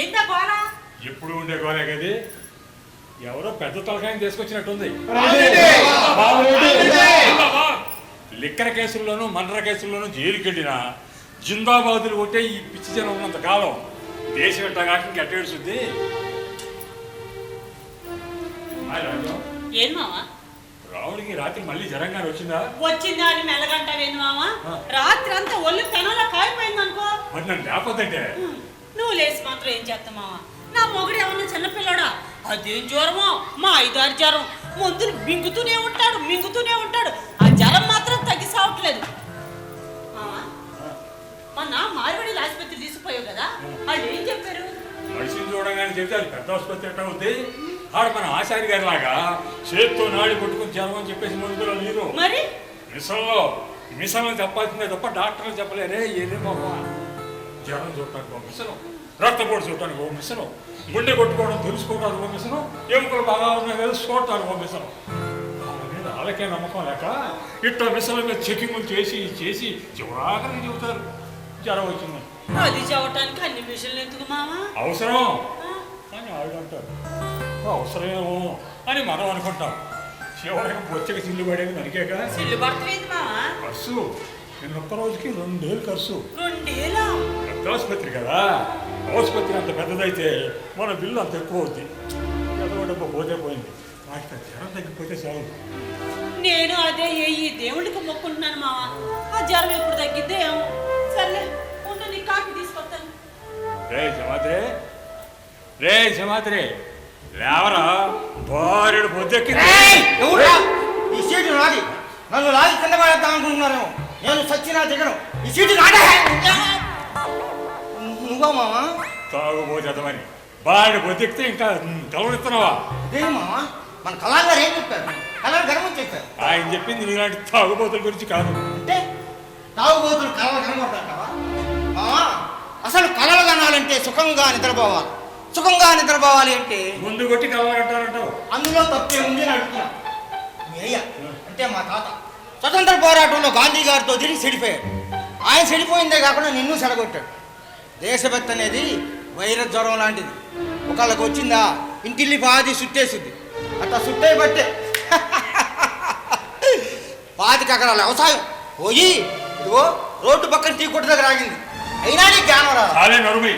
ఏంటా గోళ? ఎప్పుడు ఉండే గోలే కది. ఎవరో పెద్ద తలకాయని తీసుకొచ్చినట్టుంది. లిక్కర కేసుల్లోనూ మర్డర్ కేసుల్లోనూ జైలుకి వెళ్ళిన జిందాబాదులు కొట్టే ఈ పిచ్చి జనం ఉన్నంత కాలం దేశం ఎట్టా కాక ఇంకెట్టేడుస్తుంది. ఏం మావా? రావుడికి రాత్రి మళ్ళీ జరంగానే వచ్చిందా? వచ్చిందా అని మెల్లగంటావేంది మావా? రాత్రి అంతా ఒళ్ళు పెనంలో కాలిపోయింది అనుకో. మరి నన్ను లేకపోతే నువ్వు లేచి మాత్రం ఏం చేస్తావు మావా? నా మొగుడు ఏమన్నా చిన్నపిల్లడా? అదేం జ్వరమో, మా 5-6 జ్వరం. మందులు మింగుతూనే ఉంటాడు. ఆ జ్వరం మాత్రం తగ్గి సావట్లేదు. మావా, మొన్న మార్వాడి ఆసుపత్రి తీసుకుపోయావు కదా, వాళ్ళు ఏం చెప్పారు? మనిషిని చూడగానే చెప్తే అది పెద్ద ఆసుపత్రి ఎట్టా ఉంది. ఆడ మన ఆచార్య గారి లాగా చేతితో నాడి కొట్టుకుని జ్వరం అని చెప్పేసి ముందులో లేదు. మరి మిషన్లో చెప్పాల్సిందే తప్ప డాక్టర్లు చెప్పలేరే. ఏదే బాబా, జ్వరం చూడటానికి ఒక మిషను, రక్తపోటు చూడటానికి ఒక మిషను, గుండె కొట్టుకోవడం తెలుసుకోవడానికి ఒక మిషను, ఎముకలు బాగా ఉన్నాయి కదా చూడటానికి ఒక మిషను. మీద వాళ్ళకే నమ్మకం లేక ఇట్లా మిషన్ల మీద చెకింగ్లు చేసి చివరాకరికి చెబుతారు జ్వరం వచ్చింది. అది చదవటానికి అన్ని మిషన్లు ఎందుకు మావా? అవసరం అని ఆవిడ అంటారు. అవసరమేమో అని మనం అనుకుంటాం. చివరికి బొచ్చకి చిల్లు పడేది మనకేక. చిల్లు పడుతుంది మావా. ఖర్చు నేను ఒక్క రోజుకి 2 ఏళ్ళు ఖర్చు. 2 ఏళ్ళ? పెద్ద ఆసుపత్రి కదా. ఆసుపత్రి అంత పెద్దదైతే మన బిల్లు అంత ఎక్కువ అవుద్ది. ఎంతో డబ్బు పోతే పోయింది. నాకు జ్వరం తగ్గిపోతే చాలు. నేను అదే ఈ దేవుడికి మొక్కుంటున్నాను మావా. ఆ జ్వరం ఎప్పుడు తగ్గిద్దే ఏమో. సర్లే ఉండు, నీ కాఫీ తీసుకొస్తాను. రే జమాత్రే లేవరా, భార్యడు పొద్దెక్కి. ఈ సీటు నాది. నన్ను లాగి కింద పడేద్దాం అనుకుంటున్నారేమో. నేను సచ్చినా దిగను. ఈ సీటు నాదే. నువ్వా మామా? తాగుబోతేదమని భార్యడు పొద్దెక్కితే ఇంకా కలవనిస్తున్నావా? అదే మామా, మన కళాగారు గారు ఏం చెప్పారు? కళలు గర్వం చెప్పారు. ఆయన చెప్పింది నీలాంటి తాగుబోతుల గురించి కాదు. అంటే తాగుబోతులు కళలు కనబడతావా మామా? అసలు కళలు కనాలంటే సుఖంగా నిద్రపోవాలి. సుఖంగా నిద్రపోవాలి అంటే ముందు కొట్టి కలవగట్టాలంటావు. అందులో తప్పే ఉంది అని అడుగుతున్నా. మీ అయ్య అంటే మా తాత స్వతంత్ర పోరాటంలో గాంధీ గారితో తిరిగి చెడిపోయాడు. ఆయన చెడిపోయిందే కాకుండా నిన్ను చెడగొట్టాడు. దేశభక్తి అనేది వైర జ్వరం లాంటిది. ఒకళ్ళకి వచ్చిందా ఇంటిల్లి బాది సుట్టేసింది. అట్లా సుట్టే బట్టే 25 ఎకరాల వ్యవసాయం పోయి ఇదిగో రోడ్డు పక్కన టీ కొట్టు దగ్గర ఆగింది. అయినా నీ జ్ఞానం రా. చాలే నరుమి.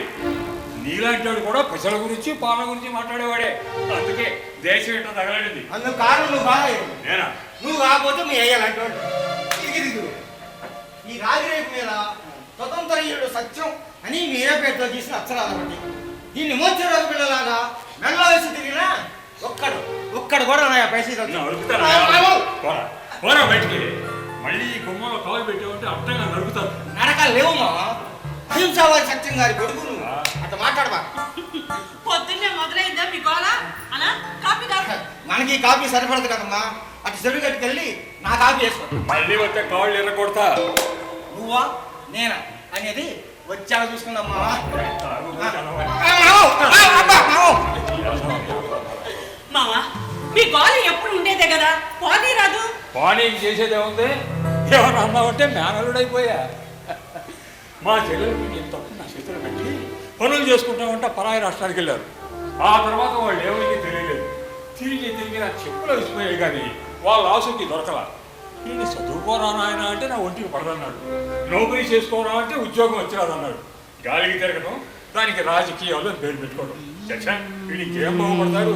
నీలాంటి వాడు కూడా ప్రజల గురించి పాలన గురించి మాట్లాడేవాడే. అందుకే దేశం ఏంటో తగలడింది. అందుకు కారణం నువ్వు బాగా నేనా? నువ్వు కాకపోతే మీ అయ్యాలంటే ఈ రాగిరేపు మీద స్వతంత్రయుడు సత్యం అని మీరే పేరుతో తీసిన అక్షరాలు ఒకటి. దీన్ని మోర్చరాజు పిల్లలాగా మెల్ల వేసి తిరిగినా ఒక్కడు కూడా నా పైసలు పోరా బయటికి. మళ్ళీ ఈ గుమ్మలో కాలు పెట్టేవంటే అట్టంగా నడుపుతారు. నరకాలు లేవు మా అహింసావాది సత్యం గారి కొడుకు నువ్వు అట్లా మాట్లాడబా. పొద్దున్నే మొదలైందా మీ గోళ? అలా కాఫీ కాఫీ. మనకి ఈ కాఫీ సరిపడదు కదమ్మా. అటు చెరువు గట్టుకెళ్ళి నా కాఫీ వేసుకో. మళ్ళీ వచ్చే కాళ్ళు ఎర్రకొడతా. నువ్వా నేనా అనేది వచ్చాక చూసుకుందామ్మా. మావా, మీ గోళ ఎప్పుడు ఉండేదే కదా, పోనీ రాదు. పానీకి చేసేదేముంది? ఏమన్నా అన్నావంటే మేనలుడైపోయా. మా చెల్లెలకి నేను తప్పు నా చేతులు పెట్టి పనులు చేసుకుంటామంటే పరాయి రాష్ట్రానికి వెళ్ళారు. ఆ తర్వాత వాళ్ళు ఏమైంది తెలియలేదు. తిరిగి నా చెప్పులు వేసిపోయాయి కానీ వాళ్ళ ఆశకి దొరకలా. నేను చదువుకోరా ఆయన అంటే నా ఒంటికి పడదన్నాడు. నౌకరీ చేసుకోరా అంటే ఉద్యోగం వచ్చిరాదన్నాడు. గాలికి తిరగడం, దానికి రాజకీయాలు పేరు పెట్టుకోవడం. వీడికి ఏం బాగుపడతాడు?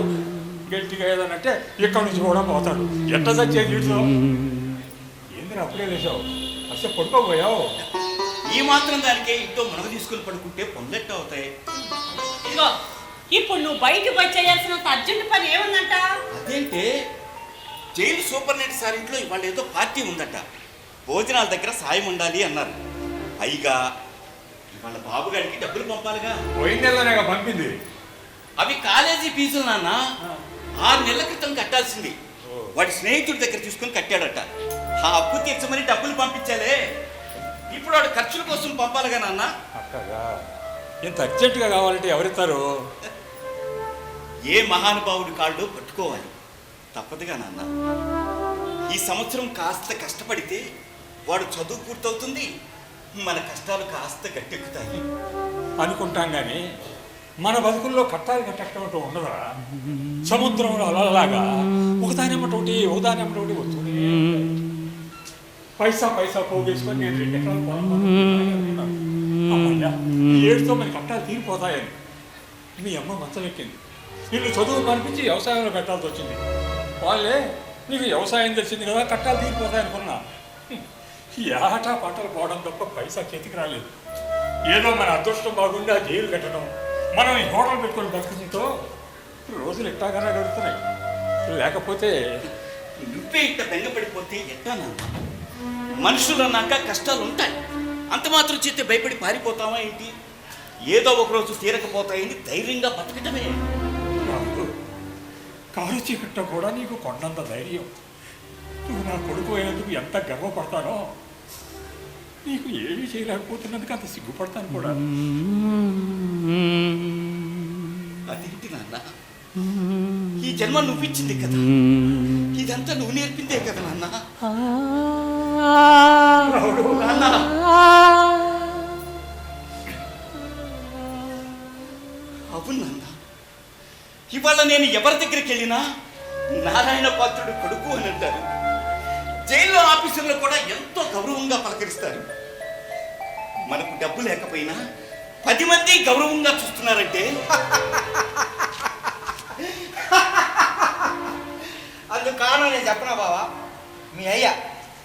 గట్టిగా ఏదనంటే ఇక్కడి నుంచి కూడా పోతాడు. ఎట్ట చచ్చేది వీటిలో? ఏంది అప్పుడే లేచావు? అసలు పడుకోపోయావు? ఈ మాత్రం దానికే ఇంట్లో మనకు తీసుకుని పడుకుంటే పనులెట్ట అవుతాయి. ఇదిగో ఇప్పుడు నువ్వు బయటకు వచ్చేయాల్సినంత అర్జెంట్ పని ఏముందంట? అదేంటే జైలు సూపరింటెండెంట్ సార్ ఇంట్లో ఇవాళ ఏదో పార్టీ ఉందట. భోజనాల దగ్గర సాయం ఉండాలి అన్నారు. పైగా ఇవాళ బాబు గారికి డబ్బులు పంపాలిగా. పోయిన నెలలోనే పంపింది. అవి కాలేజీ ఫీజులు నాన్న. 6 నెలల క్రితం కట్టాల్సింది. వాడి స్నేహితుడి దగ్గర తీసుకుని కట్టాడట. ఆ అప్పు తీర్చమని డబ్బులు పంపించాలే. ఇప్పుడు వాడు ఖర్చుల కోసం పంపాలిగా నాన్న. అక్కగా ఇంత అర్జెంటుగా కావాలంటే ఎవరిస్తారు? ఏ మహానుభావుడి కాళ్ళు పట్టుకోవాలి. తప్పదుగా నాన్న. ఈ సంవత్సరం కాస్త కష్టపడితే వాడు చదువు పూర్తవుతుంది. మన కష్టాలు కాస్త గట్టెక్కుతాయి అనుకుంటాం కానీ మన బతుకుల్లో కట్టాలి కట్టడం అంటూ ఉండదా? సముద్రంలో అలలాగా ఒకదానమ్మటోటి వస్తూనే పైసా పోగేసుకొని నేను 2 ఎకరాలు పొలం కొనుక్కున్నాను. అమ్మయ్య, ఈ ఏడుతో మన కట్టాలు తీరిపోతాయని మీ అమ్మ మంచం ఎక్కింది. నిన్ను చదువు కనిపించి వ్యవసాయంలో పెట్టాల్సి వచ్చింది. వాళ్ళే నీకు వ్యవసాయం తెలిసింది కదా, కట్టాలు తీరిపోతాయనుకున్నా. ఈ ఆట పంటలు పోవడం తప్ప పైసా చేతికి రాలేదు. ఏదో మన అదృష్టం బాగుండి ఆ జైలు కట్టడం, మనం ఈ హోటల్ పెట్టుకొని బతుకుతుందో రోజులు ఎట్టాగానే గడుపుతున్నాయి. లేకపోతే నువ్వే ఇట్ట బెంగపడిపోతే ఎట్టా నాన్న? మనుషులు అన్నాక కష్టాలు ఉంటాయి. అంత మాత్రం చేస్తే భయపడి పారిపోతావా ఏంటి? ఏదో ఒకరోజు తీరకపోతాయని ధైర్యంగా బతకటమే. రాముడు, కారు చీకట్ట కూడా నీకు కొండంత ధైర్యం. నువ్వు నా కొడుకు అయినందుకు ఎంత గర్వపడతానో, నీకు ఏమీ చేయలేకపోతున్నందుకు అంత సిగ్గుపడతాను కూడా. అదేంటి నాన్న, ఈ జన్మ నువ్విచ్చింది కదా, ఇదంతా నువ్వు నేర్పిందే కదా నాన్న. రాముడు, నాన్న, అవును నాన్న, ఇవాళ నేను ఎవరి దగ్గరికి వెళ్ళినా నారాయణ పాత్రుడు కొడుకు అని అంటారు. జైల్లో ఆఫీసుల్లో కూడా ఎంతో గౌరవంగా పలకరిస్తారు. మనకు డబ్బు లేకపోయినా 10 మంది గౌరవంగా చూస్తున్నారంటే అందుకు కారణం నేను చెప్పనా బావా? మీ అయ్య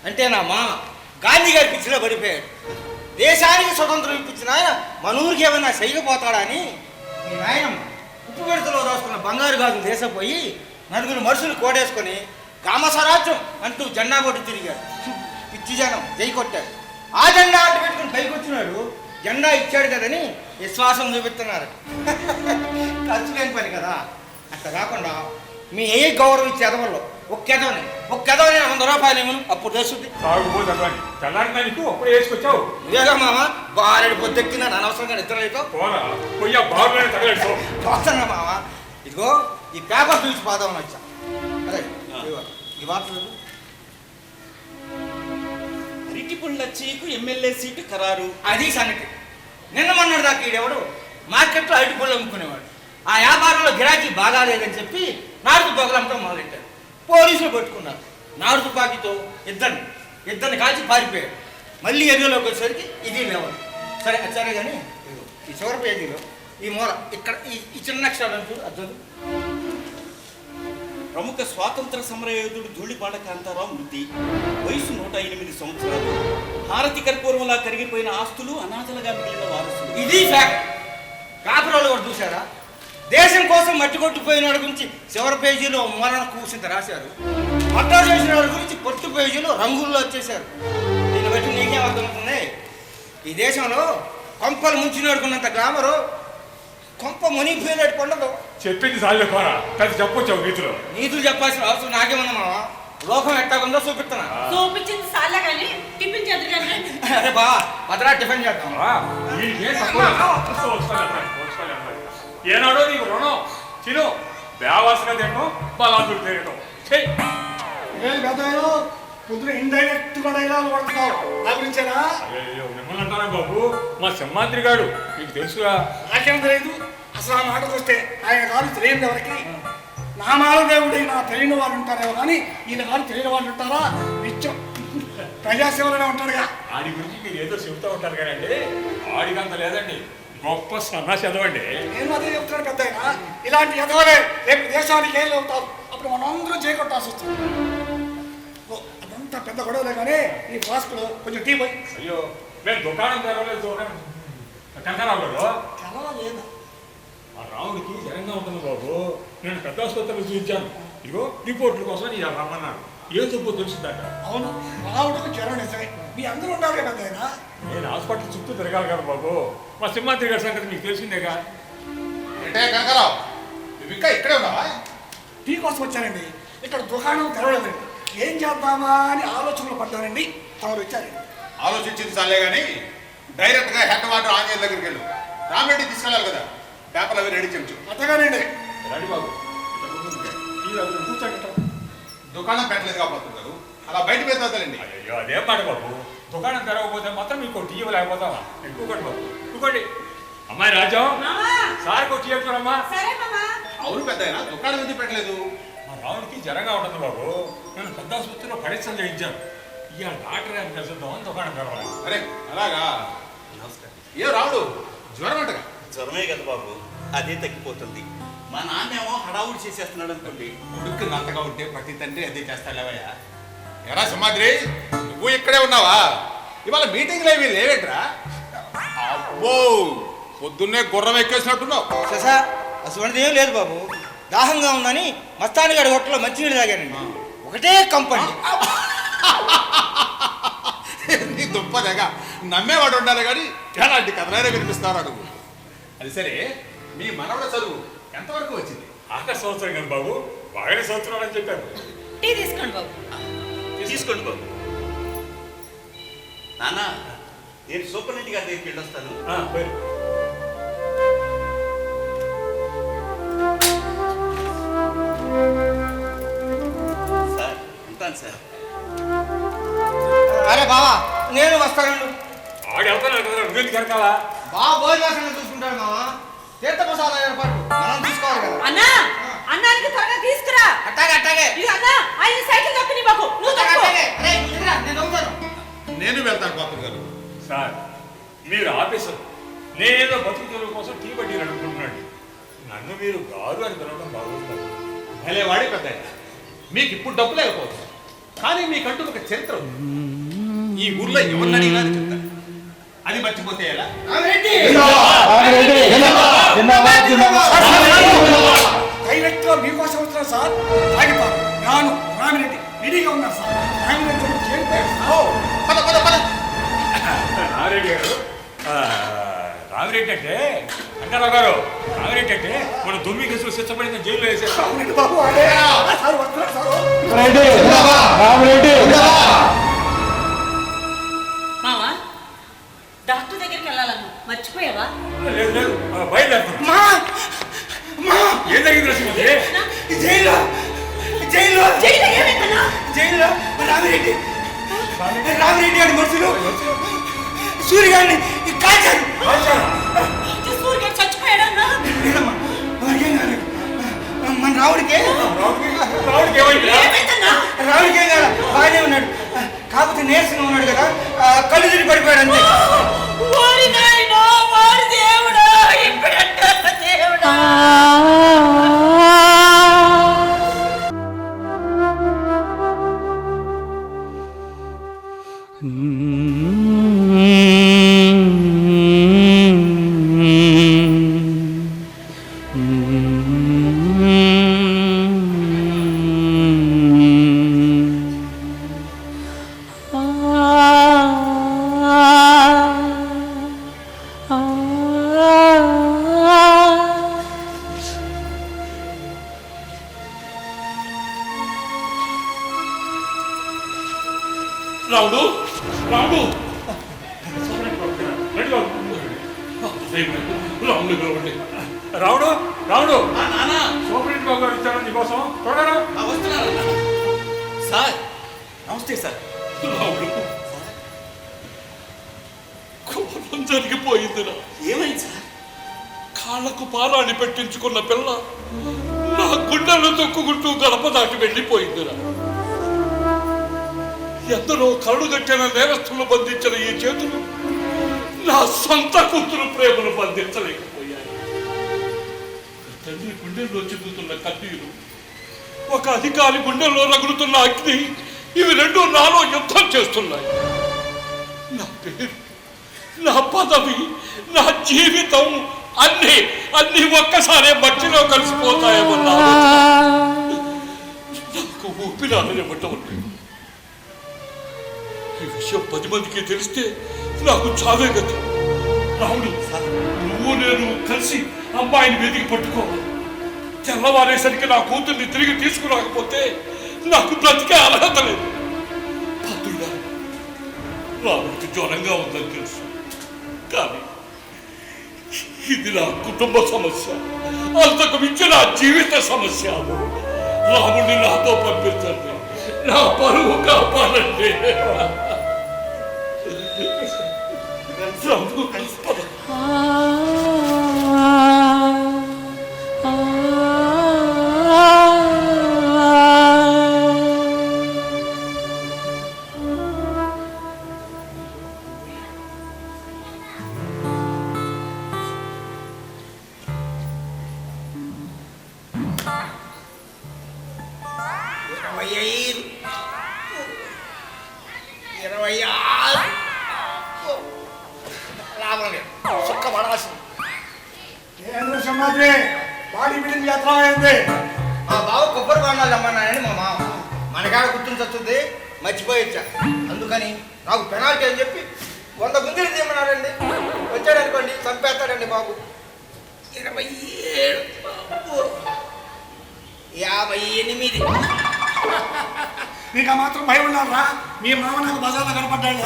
అంటే నా మామ గాంధీ గారి పిచ్చిలో పడిపోయాడు. దేశానికి స్వతంత్రం ఇప్పించిన ఆయన మన ఊరికి ఏమైనా చేయకపోతాడా అని మీ నాయనమ్మ ఉప్పు విడతలో రాసుకున్న బంగారు గాజులు దేశపోయి 4 మనుషులు కోడేసుకొని కామస్వరాజ్యం అంటూ జెండా కొట్టి తిరిగాడు. పిచ్చి జనం జై కొట్టాడు. ఆ జెండా అడ్డు పెట్టుకుని పైకి వచ్చినాడు. జెండా ఇచ్చాడు కదని విశ్వాసం చూపిస్తున్నారు. ఖర్చు లేని పని కదా. అట్లా కాకుండా మీ ఏ గౌరవం ఇచ్చే ఎదవల్లో ఒక్క ఎదవని 100 రూపాయలు ఇవ్వను, అప్పుడు తెలుస్తుంది. తాగుబోతు అవ్వాలి. తెల్లారినా నీకు అప్పుడు వేసుకొచ్చావు. ఇదేగా మామ బారెడు పొద్దెక్కినా అనవసరంగా నిద్రలేకో పోరా, పొయ్యి బాగులోనే తగలేడు. చూస్తాను మామ. ఇదిగో ఈ పేపర్ చూసి పోదామని వచ్చా. అదే ఇదిగో, ఈ వార్తలు అరటిపుళ్ళ చీకు ఎమ్మెల్యే సీటు ఖరారు. అది సంగతి. నిన్న మొన్నటి దాకా ఈడెవడు మార్కెట్లో అరటిపళ్ళు అమ్ముకునేవాడు. ఆ వ్యాపారంలో గిరాకీ బాగా లేదని చెప్పి నాటు పొగలంతో మొదలెట్టారు. పోలీసులు పట్టుకున్నారు. నాటు తుపాకీతో ఇద్దరిని కాల్చి పారిపోయాడు. మళ్ళీ ఎదురులోకి వచ్చేసరికి ఇది లేవదు. సరే కానీ ఈ చివరి పేజీలో ఈ మూల ఇక్కడ ఈ చిన్న అక్షరాలు చూడు, అర్థం. ప్రముఖ స్వాతంత్ర సమరయోధుడు ధూళిపాడ కాంతారావు మృతి. వయసు 108 సంవత్సరాలు. హారతి కర్పూరంలా కరిగిపోయిన ఆస్తులు, అనాథలుగా మిగిలిన వారసులు. ఇది ఫ్యాక్ట్. కాపురాలు కూడా చూసారా? దేశం కోసం మట్టి కొట్టిపోయిన వాడి గురించి చివరి పేజీలో మూలన కూర్చుంత రాశారు. మట్టా చేసిన వాడి గురించి పొట్టు పేజీలో రంగుల్లో వచ్చేశారు. దీన్ని బట్టి నీకేం అర్థమవుతుంది? ఈ దేశంలో కొంపలు ముంచినడుకున్నంత గ్లామరు కొంప మునిగిపోయినట్టు పండదు. చెప్పింది సార్లు పోరా, పెద్ద చెప్పొచ్చావు నీతులు. నీతులు చెప్పాల్సిన అవసరం నాకేమన్నా మావా? లోకం ఎట్టాగుందో చూపిస్తున్నా. చూపించింది సాలే కానీ టిఫిన్ చేద్దరు కానీ. అరే బా భద్రా టిఫిన్ చేద్దాం. ఏనాడో నీకు రుణం తిను, దేవాసన తినడం, బలాదులు తినడం. పొద్దున ఇండైరెక్ట్ గా డైలాగ్ పడుతున్నావు నా గురించేనా? అయ్యో మిమ్మల్ని అంటారా బాబు? మా సింహాద్రి గారు మీకు తెలుసుగా. నాకేం తెలియదు. అసలు ఆ మాటకు వస్తే ఆయన కాదు తెలియదు ఎవరికి. నామాల దేవుడి నా తెలియని వాళ్ళు ఉంటారేమో కానీ ఈయన కాదు తెలియని వాళ్ళు ఉంటారా? నిత్యం ప్రజాసేవలోనే ఉంటాడుగా. ఆడి గురించి మీరు ఏదో చెబుతూ ఉంటారు కదండి, ఆడికంత లేదండి, గొప్ప సన్నాసి చదవండి. నేను అదే చెప్తున్నాను పెద్ద ఆయన. ఇలాంటి ఎదవలే రేపు దేశానికి ఏం అవుతారు. అప్పుడు మనం అందరం చేకొట్టాల్సి వస్తుంది. అదంతా పెద్ద గొడవలే కానీ ఈ ఫ్లాస్కులు కొంచెం టీ పోయి. అయ్యో మేము దుకాణం తెరవలేదు. కంకరావు గారు చాలా లేదా ఆ రాముడికి జనంగా ఉంటుంది బాబు. నేను పెద్ద ఆసుపత్రిలో చూపించాను. ఇదిగో రిపోర్ట్ల కోసం నేను రమ్మన్నాను. ఏ చెప్పు తెలిసిందట. అవును, రావుడికి జ్వరం నిజమే. మీ అందరూ ఉండాలి కదా ఆయన. నేను హాస్పిటల్ చుట్టూ తిరగాలి కదా బాబు. మా సింహాద్రి గారి సంగతి మీకు తెలిసిందేగా. అంటే కంకరావు నువ్వు ఇంకా ఇక్కడే ఉన్నావా? టీ కోసం వచ్చానండి. ఇక్కడ దుకాణం తెరవలేదండి. ఏం చేద్దామా అని ఆలోచనలు పడ్డానండి. తమరు వచ్చారండి. ఆలోచించింది చాలే కానీ డైరెక్ట్గా హెడ్ వాటర్ ఆంజనేయుల దగ్గరికి వెళ్ళు. రామరెడ్డి తీసుకెళ్ళాలి కదా, పేపర్లు అవి రెడీ చెంచు. అత్తగానండి. రెడీ బాబు, కూర్చోండి. దుకాణం పెట్టలేదు కాబోతున్నారు, అలా బయట పెడతాదండి. అయ్యో అదేం మాట బాబు, దుకాణం తెరవకపోతే మాత్రం మీకు టీ లేకపోతావా? ఎక్కువ బాబు ఇంకోటి. అమ్మాయి రాజా, సార్ కొట్టి చెప్తారమ్మా. సరే మామా. అవును పెద్ద ఆయన దుకాణం ఎందుకు పెట్టలేదు? మా రావుడికి జ్వరంగా ఉంటుంది బాబు. నేను పెద్ద ఆసుపత్రిలో పరీక్షలు చేయించాను. ఇక డాక్టర్ గారిని కలిసిద్దామని దుకాణం తెరవాలి. అరే అలాగా. నమస్కారం. ఏ రావుడు జ్వరం అంటగా? జ్వరమే కదా బాబు, అదే తగ్గిపోతుంది. మా నాన్నేమో హడావుడి చేసేస్తున్నాడు అనుకోండి. కొడుకు నంతగా ఉంటే ప్రతి తండ్రి అదే చేస్తాలేవయ్యా. ఎరా సింహాద్రి, నువ్వు ఇక్కడే ఉన్నావా? ఇవాళ మీటింగ్లో ఏమీ లేవేట్రా? అబ్బో, పొద్దున్నే గుర్రం ఎక్కేసినట్టున్నావు. శశా అసలు ఏం లేదు బాబు. దాహంగా ఉందని మస్తాని గారి హోటల్లో మంచినీళ్ళు తాగానండి. ఒకటే కంపండి. నీ దుప్పదగా నమ్మేవాడు ఉండాలి కానీ ఎలాంటి కథలైనా వినిపిస్తారు అడుగు. అది సరే, మీ మనవడ చదువు ఎంతవరకు వచ్చింది? ఆఖరి సంవత్సరం కదా బాబు, బాగానే సంవత్సరాలు అని చెప్పారు. టీ తీసుకోండి బాబు. తీసుకోండి బాబు. నాన్న, నేను సూపరింటెండెంట్ గారి దగ్గరికి వెళ్ళొస్తాను. పోయి. సార్ ఉంటాను సార్. అరే బావా, నేను వస్తాను. ఆడు వెళ్తాను కదా, నువ్వెందుకు వెనకాలా? బాగా భోజనం చూసుకుంటాడు మావా. తీర్థప్రసాద ఏర్పాటు మనం చూసుకోవాలి కదా. అన్నా, అన్నానికి త్వరగా తీసుకురా. అట్టాగే అట్టాగే ఇది అన్నా, ఆయన సైకిల్ తప్పని బాకు. నువ్వు తప్పు. అట్టాగే. రేయ్, ముందురా, నేను అవుతాను. నేను వెళ్తాను పాత్ర గారు. సార్, మీరు ఆఫీసర్, నేనేదో బతుకు తెరువు కోసం టీ బడ్డీలు అడుగుతున్నాడు. నన్ను మీరు గారు అని పిలవడం బాగుంటుంది. భలే వాడే పెద్ద ఆయన. మీకు ఇప్పుడు డబ్బు లేకపోవచ్చు, కానీ మీకంటూ ఒక చరిత్ర ఉంది. ఈ ఊర్లో ఎవరిని అడిగినా అని చెప్తారు. అది మర్చిపోతే ఎలా? డైరెక్ట్ గా మీకోసం వస్తున్నాను సార్. ఆగిపోతాను. రాను రామిరెడ్డి రెడీగా ఉన్నారు సార్. రామిరెడ్డి చేరిపోయారు సార్. పద పద పద. రామిరెడ్డి గారు, రామిరెడ్డి అంటే అంటారావు గారు, రామిరెడ్డి అంటే మన దుమ్మి కేసులు శిక్షపడిన జైల్లో వేసేస్తాం. రామిరెడ్డి బాబు అదే సార్ వస్తున్నారు సార్. మావా, డాక్టర్ దగ్గరికి వెళ్ళాలన్నా మర్చిపోయావా? లేదు లేదు, బయలుదేరుతాం. మా మా ఏం జరిగింది రసింది? జైల్లో జైల్లో జైలు ఏమైందన్నా? జైల్లో రామిరెడ్డి గారి మనుషులు సూర్య గారిని కాల్చారు. సూర్య గారు చచ్చిపోయాడన్నా? లేదమ్మా, ఎవరికేం కాలేదు. మన రావుడికి ఏమైందన్నా? రావుడికేం కాదు, బాగానే ఉన్నాడు. కాకపోతే నీరసంగా ఉన్నాడు కదా, కళ్ళు తిరిగి పడిపోయాడు అంతే. ఓరి నాయనో, ఓరి దేవుడా, ఇప్పుడంటే దేవుడా. రాముడు రాముడు రాముడు కావండి. రావుడు రావుడు, నాన్న, సూపరింటెండెంట్ బాబు గారు ఇచ్చారు నీకోసం. చూడరా, వస్తున్నానన్నా. సార్ నమస్తే సార్. రాముడు, కోపం జరిగిపోయిందిరా. ఏమైంది సార్? కాళ్ళకు పారాణి పెట్టించుకున్న పిల్ల నా గుండెలు తొక్కుకుంటూ గడప దాటి వెళ్ళిపోయిందిరా. ఎందరో కరుడుగట్టిన నేరస్తులు బంధించిన ఈ చేతులు నా సొంత కూతురు ప్రేమను బంధించలేకపోయాయి. తండ్రి గుండెల్లో చెందుతున్న కన్నీరు, ఒక అధికారి గుండెల్లో రగులుతున్న అగ్ని, ఇవి రెండు నాలో యుద్ధం చేస్తున్నాయి. నా పేరు, నా పదవి, నా జీవితం అన్ని ఒక్కసారే మట్టిలో కలిసిపోతాయేమన్నా నాకు ఊపిరాడనివ్వటం లేదు. ఈ విషయం 10 మందికి తెలిస్తే నాకు చావే గతి. రాముడు, నువ్వు నేను కలిసి అమ్మాయిని వెతికి పట్టుకోవాలి. తెల్లవారేసరికి నా కూతుర్ని తిరిగి తీసుకురాకపోతే నాకు బ్రతికే అర్హత లేదు. పాత్రుడా, రాముడికి జ్వరంగా ఉందని తెలుసు, కానీ ఇది నా కుటుంబ సమస్య, అంతకు మించి నా జీవిత సమస్య. రాముడిని నాతో పంపించండి, నా పరువు కాపాడండి. రాముడు, పద. సుక్క పడాల్సింది. ఏంద్ర సింహాద్రి బాడీ బిల్డింగ్ యాత్ర అయింది. మా బావ కొబ్బరి బాండాలు అమ్మన్నానని మా మామ మనకాడ గుర్తుంచొచ్చుంది, మర్చిపోయి వచ్చా. అందుకని నాకు పెనాల్టీ అని చెప్పి 100 గుంజలు తీయమన్నారండి. వచ్చాడు అనుకోండి చంపేస్తాడండి బాబు. 27 58. నీకు ఆ మాత్రం భయం ఉన్నారా? మీ మామ నాకు బజార్లో కనపడ్డాడు.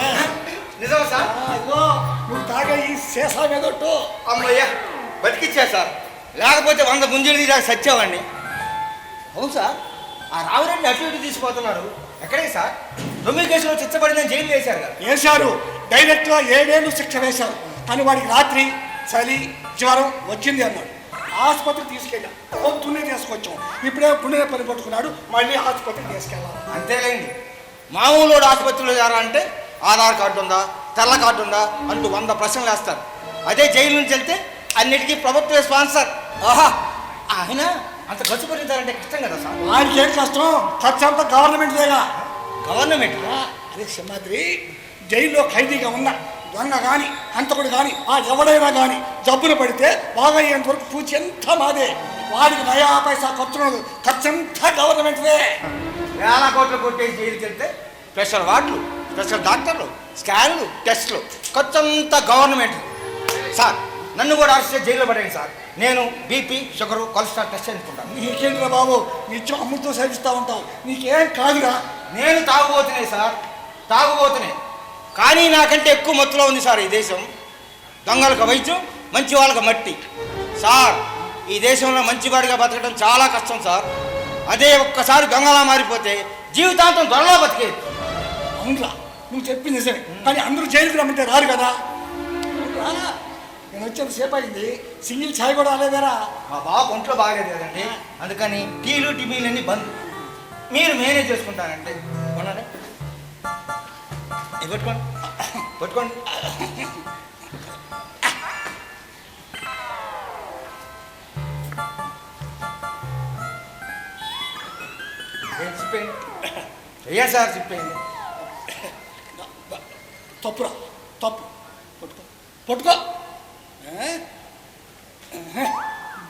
నిజం సార్? ఇదిగో నువ్వు తాగే ఈ సీసా మీదొట్టు. అమ్మయ్య బతికిచ్చా సార్, లేకపోతే 100 గుంజలు తీరాక సచ్చేవాడిని. అవును సార్, ఆ రావురెడ్డి అటు ఇటు తీసుకుపోతున్నారు. ఎక్కడికి సార్? 9 కేసులో చిచ్చబడిందని జైలు వేశారు కదా. వేశారు, డైరెక్ట్గా 7 ఏళ్ళు శిక్ష వేశారు. కానీ వాడికి రాత్రి చలి జ్వరం వచ్చింది అన్నాడు. ఆసుపత్రికి తీసుకెళ్ళాం, పొద్దున్నే తీసుకొచ్చాం. ఇప్పుడే పుణ్య పని పట్టుకున్నాడు, మళ్ళీ ఆసుపత్రికి తీసుకెళ్ళాలి. అంతేలేండి, మామూలు ఆసుపత్రిలో చేరాలంటే ఆధార్ కార్డు ఉందా, తెల్ల కార్డు ఉందా అంటూ 100 ప్రశ్నలు వేస్తారు. అదే జైలు నుంచి వెళ్తే అన్నిటికీ ప్రభుత్వ స్పాన్సర్. ఆహా, ఆయన అంత ఖర్చు పెడతారంటే కష్టం కదా సార్? వాడికి ఏం కష్టం, ఖర్చు అంతా గవర్నమెంట్దేగా. గవర్నమెంట్? అదే సింహాద్రి, జైల్లో ఖైదీగా ఉన్న దొంగ కానీ హంతకుడు కానీ ఆ ఎవడైనా కానీ జబ్బున పడితే బాగా అయ్యేంత వరకు పూచి ఎంత మాదే. వాడికి 9 పైసా ఖర్చంతా గవర్నమెంట్దే. వేల కోట్లు కొట్టేసి జైలుకి వెళ్తే స్పెషల్ వార్డులు, స్పెషల్ డాక్టర్లు, స్కాన్లు, టెస్టులు, ఖర్చంతా గవర్నమెంట్. సార్ నన్ను కూడా అరెస్ట్ చేసి జైల్లో పడేయండి సార్. నేను బీపీ, షుగరు, కొలెస్ట్రాల్ టెస్ట్ చేసుకుంటాను. నీకేంటిరా బాబు, నిత్యం అమ్ముతో సేవిస్తూ ఉంటావు, నీకేం కాదురా. నేను తాగుబోతున్నాయి సార్, తాగుబోతున్నాయి. కానీ నాకంటే ఎక్కువ మత్తులో ఉంది సార్ ఈ దేశం. దొంగలకు వైద్యం, మంచి వాళ్ళకి మట్టి. సార్ ఈ దేశంలో మంచివాడిగా బతకడం చాలా కష్టం సార్. అదే ఒక్కసారి దొంగలా మారిపోతే జీవితాంతం దొరలా బతికేది. అవునరా, నువ్వు చెప్పింది నిజమే. కానీ అందరూ జైలుకి రమ్మంటే రారు కదా. నేను వచ్చేంత సేపు అయింది, సింగిల్ ఛాయ్ కూడా రాలేదారా? మా బాబు ఒంట్లో బాగలేదు కదండి, అందుకని టీలు టిఫిన్లన్నీ బంద్. మీరు మేనేజ్ చేసుకుంటానంటే కొన్నారా? పెట్టుకోండి పెట్టుకోండి. ఏం చెప్పండి అయ్యా సార్, చెప్పండి. తప్పురా, తప్పు. పట్టుకో పట్టుకో.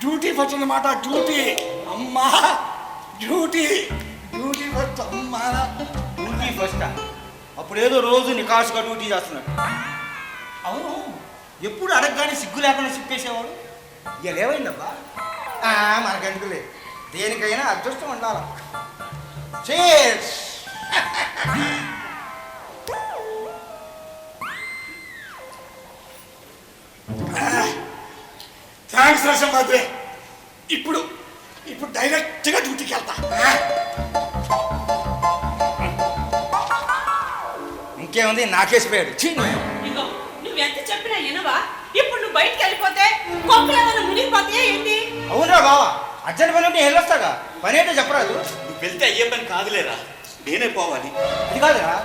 డ్యూటీ ఫస్ట్ అన్నమాట, డ్యూటీ. అమ్మా డ్యూటీ, డ్యూటీ ఫస్ట్. అమ్మా డ్యూటీ ఫస్ట్. అప్పుడేదో రోజు నికాసుగా డ్యూటీ చేస్తున్నాడు. అవును, ఎప్పుడు అడగగానే సిగ్గు లేకుండా చెప్పేసేవాడు. ఇక ఏమైందబ్బా? మనకెందుకులే, దేనికైనా అదృష్టం ఉండాలి. చేర్స్. థ్యాంక్స్ రసంబాద్రే. ఇప్పుడు డైరెక్ట్గా డ్యూటీకి వెళ్తా. ఇంకేముంది, నాకేసిపోయాడు. ఇగో నువ్వెంత చెప్పినా వినవా? ఇప్పుడు నువ్వు బయటికి వెళ్ళిపోతే కొక్కలు ఏమైనా మునిగిపోతాయా ఏంటి? అవునరా బావా, అర్జెంట్ పని ఉంటే వెళ్ళొస్తాగా, పని ఏంటో చెప్పరాదు. నువ్వు వెళ్తే అయ్యే పని కాదులేరా, నేనే పోవాలి. అది కాదురా,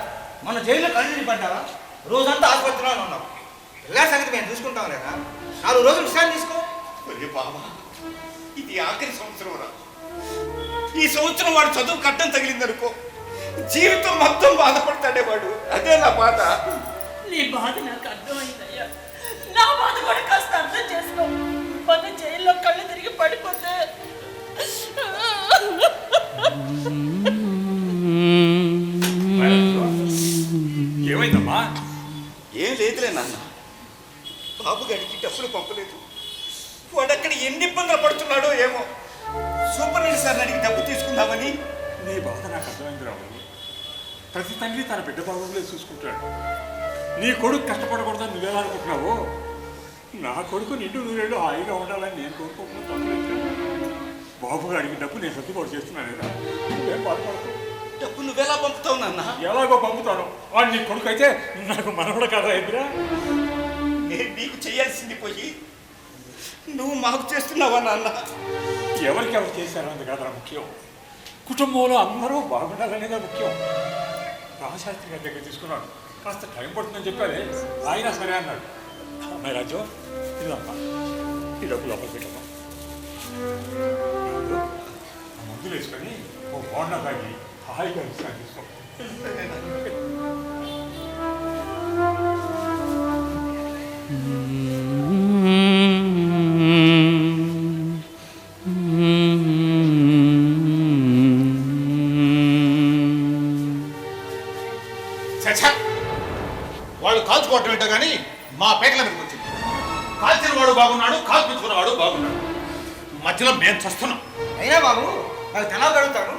మన జైల్లో కళ్ళు పడ్డావా, రోజంతా ఆసుపత్రిలో ఉన్నావు. పిల్లల సంగతి మేము చూసుకుంటాం లేదా? 4 రోజులు విశ్రాంతి తీసుకో. ఒరే బాబా, ఇది ఆఖరి సంవత్సరం రా. ఈ సంవత్సరం వాడు చదువు కట్టం తగిలిందనుకో, జీవితం మొత్తం బాధపడతాడే వాడు. అదే నా బాధ. నీ బాధ నాకు అర్థమైందయ్యా, నా బాధ కూడా కాస్త అర్థం చేసుకో. మన జైల్లో కళ్ళు తిరిగి పడిపోతే ఏమైందమ్మా? ఏం లేదులే నాన్న, బాబు గడికి డబ్బులు పంపలేదు. వాడు అక్కడ ఎన్ని ఇబ్బందులు పడుతున్నాడో ఏమో. సూపరింటెండెంట్ సార్ని అడిగి డబ్బు తీసుకుందామని. నీ బాధ నాకు అర్థమైంది రావు. ప్రతి తండ్రి తన బిడ్డ బాబులే చూసుకుంటాడు. నీ కొడుకు కష్టపడకూడదని నువ్వేలా అనుకుంటున్నావు? నా కొడుకు నిండు నూరేళ్ళు హాయిగా ఉండాలని నేను కోరుకుంటున్నాను. తప్పలేదు. బాబు గారికి డబ్బు నేను సర్దుబాటు చేస్తున్నాను కదా, నువ్వేం బాధపడతావు. డబ్బు నువ్వెలా పంపుతావు నాన్న? ఎలాగో పంపుతాను. వాడు నీ కొడుకు అయితే నాకు మనవడ కదా ఎదురా. నేను నీకు చేయాల్సింది పోయి నువ్వు మాకు చేస్తున్నావా నాన్న? ఎవరికెవరు చేశారు అంత కాదా ముఖ్యం, కుటుంబంలో అందరూ బాగుండాలనేదే ముఖ్యం. రామశాస్త్రి గారి దగ్గర తీసుకున్నాడు, కాస్త టైం పడుతుందని చెప్పారే, ఆయన సరే అన్నాడు. అమ్మాయి రాజు, ఇదమ్మా, ఈ డబ్బు లోపల పెట్టమ్మా. మందులు వేసుకొని ఓ బోండా తాగి హాయిగా విశ్రాంతి తీసుకో. Mm-hmm. కొట్టడం ఏంటో కానీ మా పేకల మీదకి వచ్చింది. కాల్చిన వాడు బాగున్నాడు, కాల్పించుకున్నవాడు బాగున్నాడు, మధ్యలో మేము చస్తున్నాం. అయినా బాబు నాకు తెలవగలుగుతాను,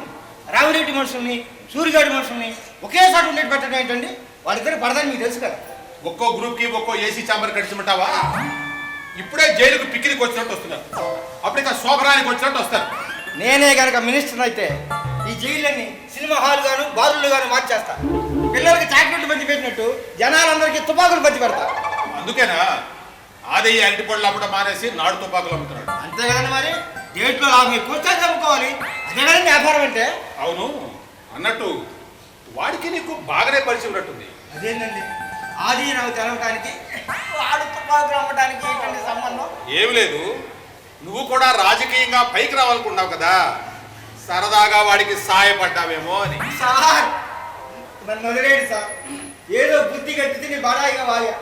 రామిరెడ్డి మనుషుల్ని సూర్యగాడి మనుషుల్ని ఒకేసారి ఉండేది పెట్టడం ఏంటండి? వాళ్ళిద్దరు పడదని మీకు తెలుసు కదా. ఒక్కో గ్రూప్కి ఒక్కో ఏసీ ఛాంబర్ కడిచిమంటావా? ఇప్పుడే జైలుకు పిక్నిక్ వచ్చినట్టు వస్తున్నారు, అప్పుడిక శోభరానికి వచ్చినట్టు వస్తారు. నేనే కనుక మినిస్టర్ అయితే ఈ జైళ్ళని సినిమా హాల్ గాను బారులు గాను మార్చేస్తా. పిల్లలకి చాక్లెట్లు పంచి పెట్టినట్టు జనాలందరికీ తుపాకులు పంచి పెడతా. అందుకేనా ఆది అరటి పళ్ళు అమ్మటం మానేసి నాడు తుపాకులు అమ్ముతున్నాడు. అంతే కదండి, మరి డేట్లో లాభం ఎక్కువ వస్తే చంపుకోవాలి. అదే కదండి వ్యాపారం అంటే. అవును, అన్నట్టు వాడికి నీకు బాగానే పరిచయం ఉన్నట్టుంది. అదేంటండి, ఆది నాకు తెలవటానికి వాడు తుపాకులు అమ్మటానికి ఏంటండి సంబంధం? ఏమి లేదు, నువ్వు కూడా రాజకీయంగా పైకి రావాలనుకున్నావు కదా, సరదాగా వాడికి సాయపడ్డావేమో అని. సార్ నన్ను వదిలేడు సార్, ఏదో బుద్ధి కట్టి తిని బడాయిగా వాగా,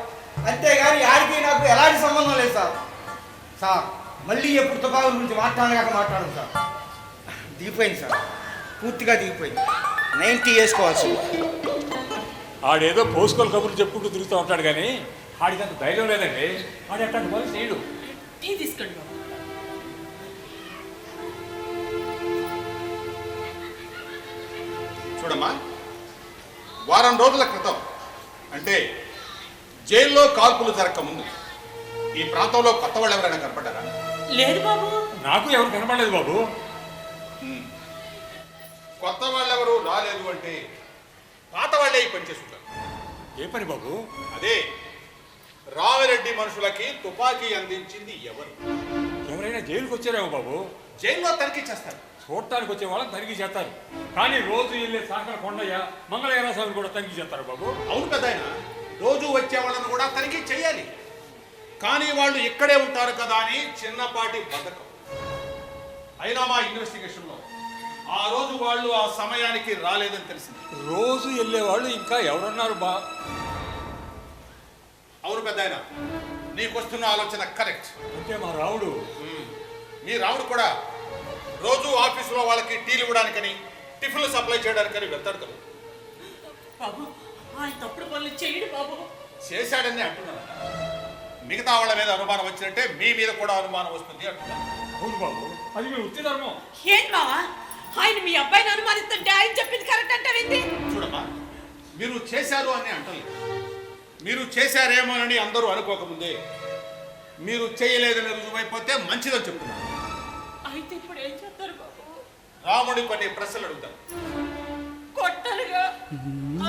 అంతేగాని ఆడికి నాకు ఎలాంటి సంబంధం లేదు సార్. సార్ మళ్ళీ ఎప్పుడు తుపాకుల గురించి మాట్లాడగాక మాట్లాడదు సార్. దిగిపోయింది సార్, పూర్తిగా దిగిపోయింది. 90 వేసుకోవాల్సి. ఆడేదో పోసుకోలు కబుర్లు చెప్పుకుంటూ తిరుగుతూ ఉంటాడు కానీ ఆడికి అంత ధైర్యం లేదండి. ఆడి అట్లాంటి పని చేయడు. టీ తీసుకోండి బాబు. చూడమ్మా, వారం రోజుల క్రితం అంటే జైల్లో కాల్పులు జరగకముందు ఈ ప్రాంతంలో కొత్త వాళ్ళు ఎవరైనా కనపడ్డారా? లేదు బాబు. నాకు ఎవరు కనపడలేదు బాబు. కొత్త వాళ్ళెవరు రాలేదు అంటే పాత వాళ్ళే ఈ పని చేస్తుంటారు. ఏ పని బాబు? అదే రామిరెడ్డి మనుషులకి తుపాకీ అందించింది ఎవరు? ఎవరైనా జైలుకి వచ్చారేమో బాబు. జైల్లో తనిఖీ చేస్తారు. చూడటానికి వచ్చే వాళ్ళని తనిఖీ చేస్తారు, కానీ రోజు వెళ్ళే సాకర కొండయ్య మంగళయ్య స్వామిని కూడా తనిఖీ చేస్తారు బాబు. అవును కదా, ఆయన రోజు వచ్చే వాళ్ళని కూడా తనిఖీ చేయాలి. కానీ వాళ్ళు ఇక్కడే ఉంటారు కదా అని చిన్నపాటి బద్ధకం. అయినా మా ఇన్వెస్టిగేషన్లో ఆ రోజు వాళ్ళు ఆ సమయానికి రాలేదని తెలిసింది. రోజు వెళ్ళే వాళ్ళు ఇంకా ఎవరున్నారు బా? అవును పెద్ద ఆయన, నీకు వస్తున్న ఆలోచన కరెక్ట్. అంటే మా రాముడు. మీ రాముడు కూడా రోజు ఆఫీసులో వాళ్ళకి టీలు ఇవ్వడానికని టిఫిన్లు సప్లై చేయడానికని వెళ్తాడు కదా. బాబు ఆయన తప్పుడు పనులు చేయడు బాబు. చేశాడని అంటున్నాను. మిగతా వాళ్ళ మీద అనుమానం వచ్చినట్టే మీ మీద కూడా అనుమానం వస్తుంది అంటున్నాను. అవును బాబు, అది మీ వృత్తి ధర్మం. ఏంటి మావా, ఆయన మీ అబ్బాయిని అనుమానిస్తుంటే ఆయన చెప్పింది కరెక్ట్ అంటావేంటి? చూడమ్మా, మీరు చేశారు అని అంటలేదు, మీరు చేశారేమోనని అందరూ అనుకోకముందే మీరు చేయలేదని రుజువైపోతే మంచిదని చెప్తున్నారు. అయితే ఇప్పుడు ఏం చేస్తారు బాబు? రాముడి కొన్ని ప్రశ్నలు అడుగుతారు. కొట్టలుగా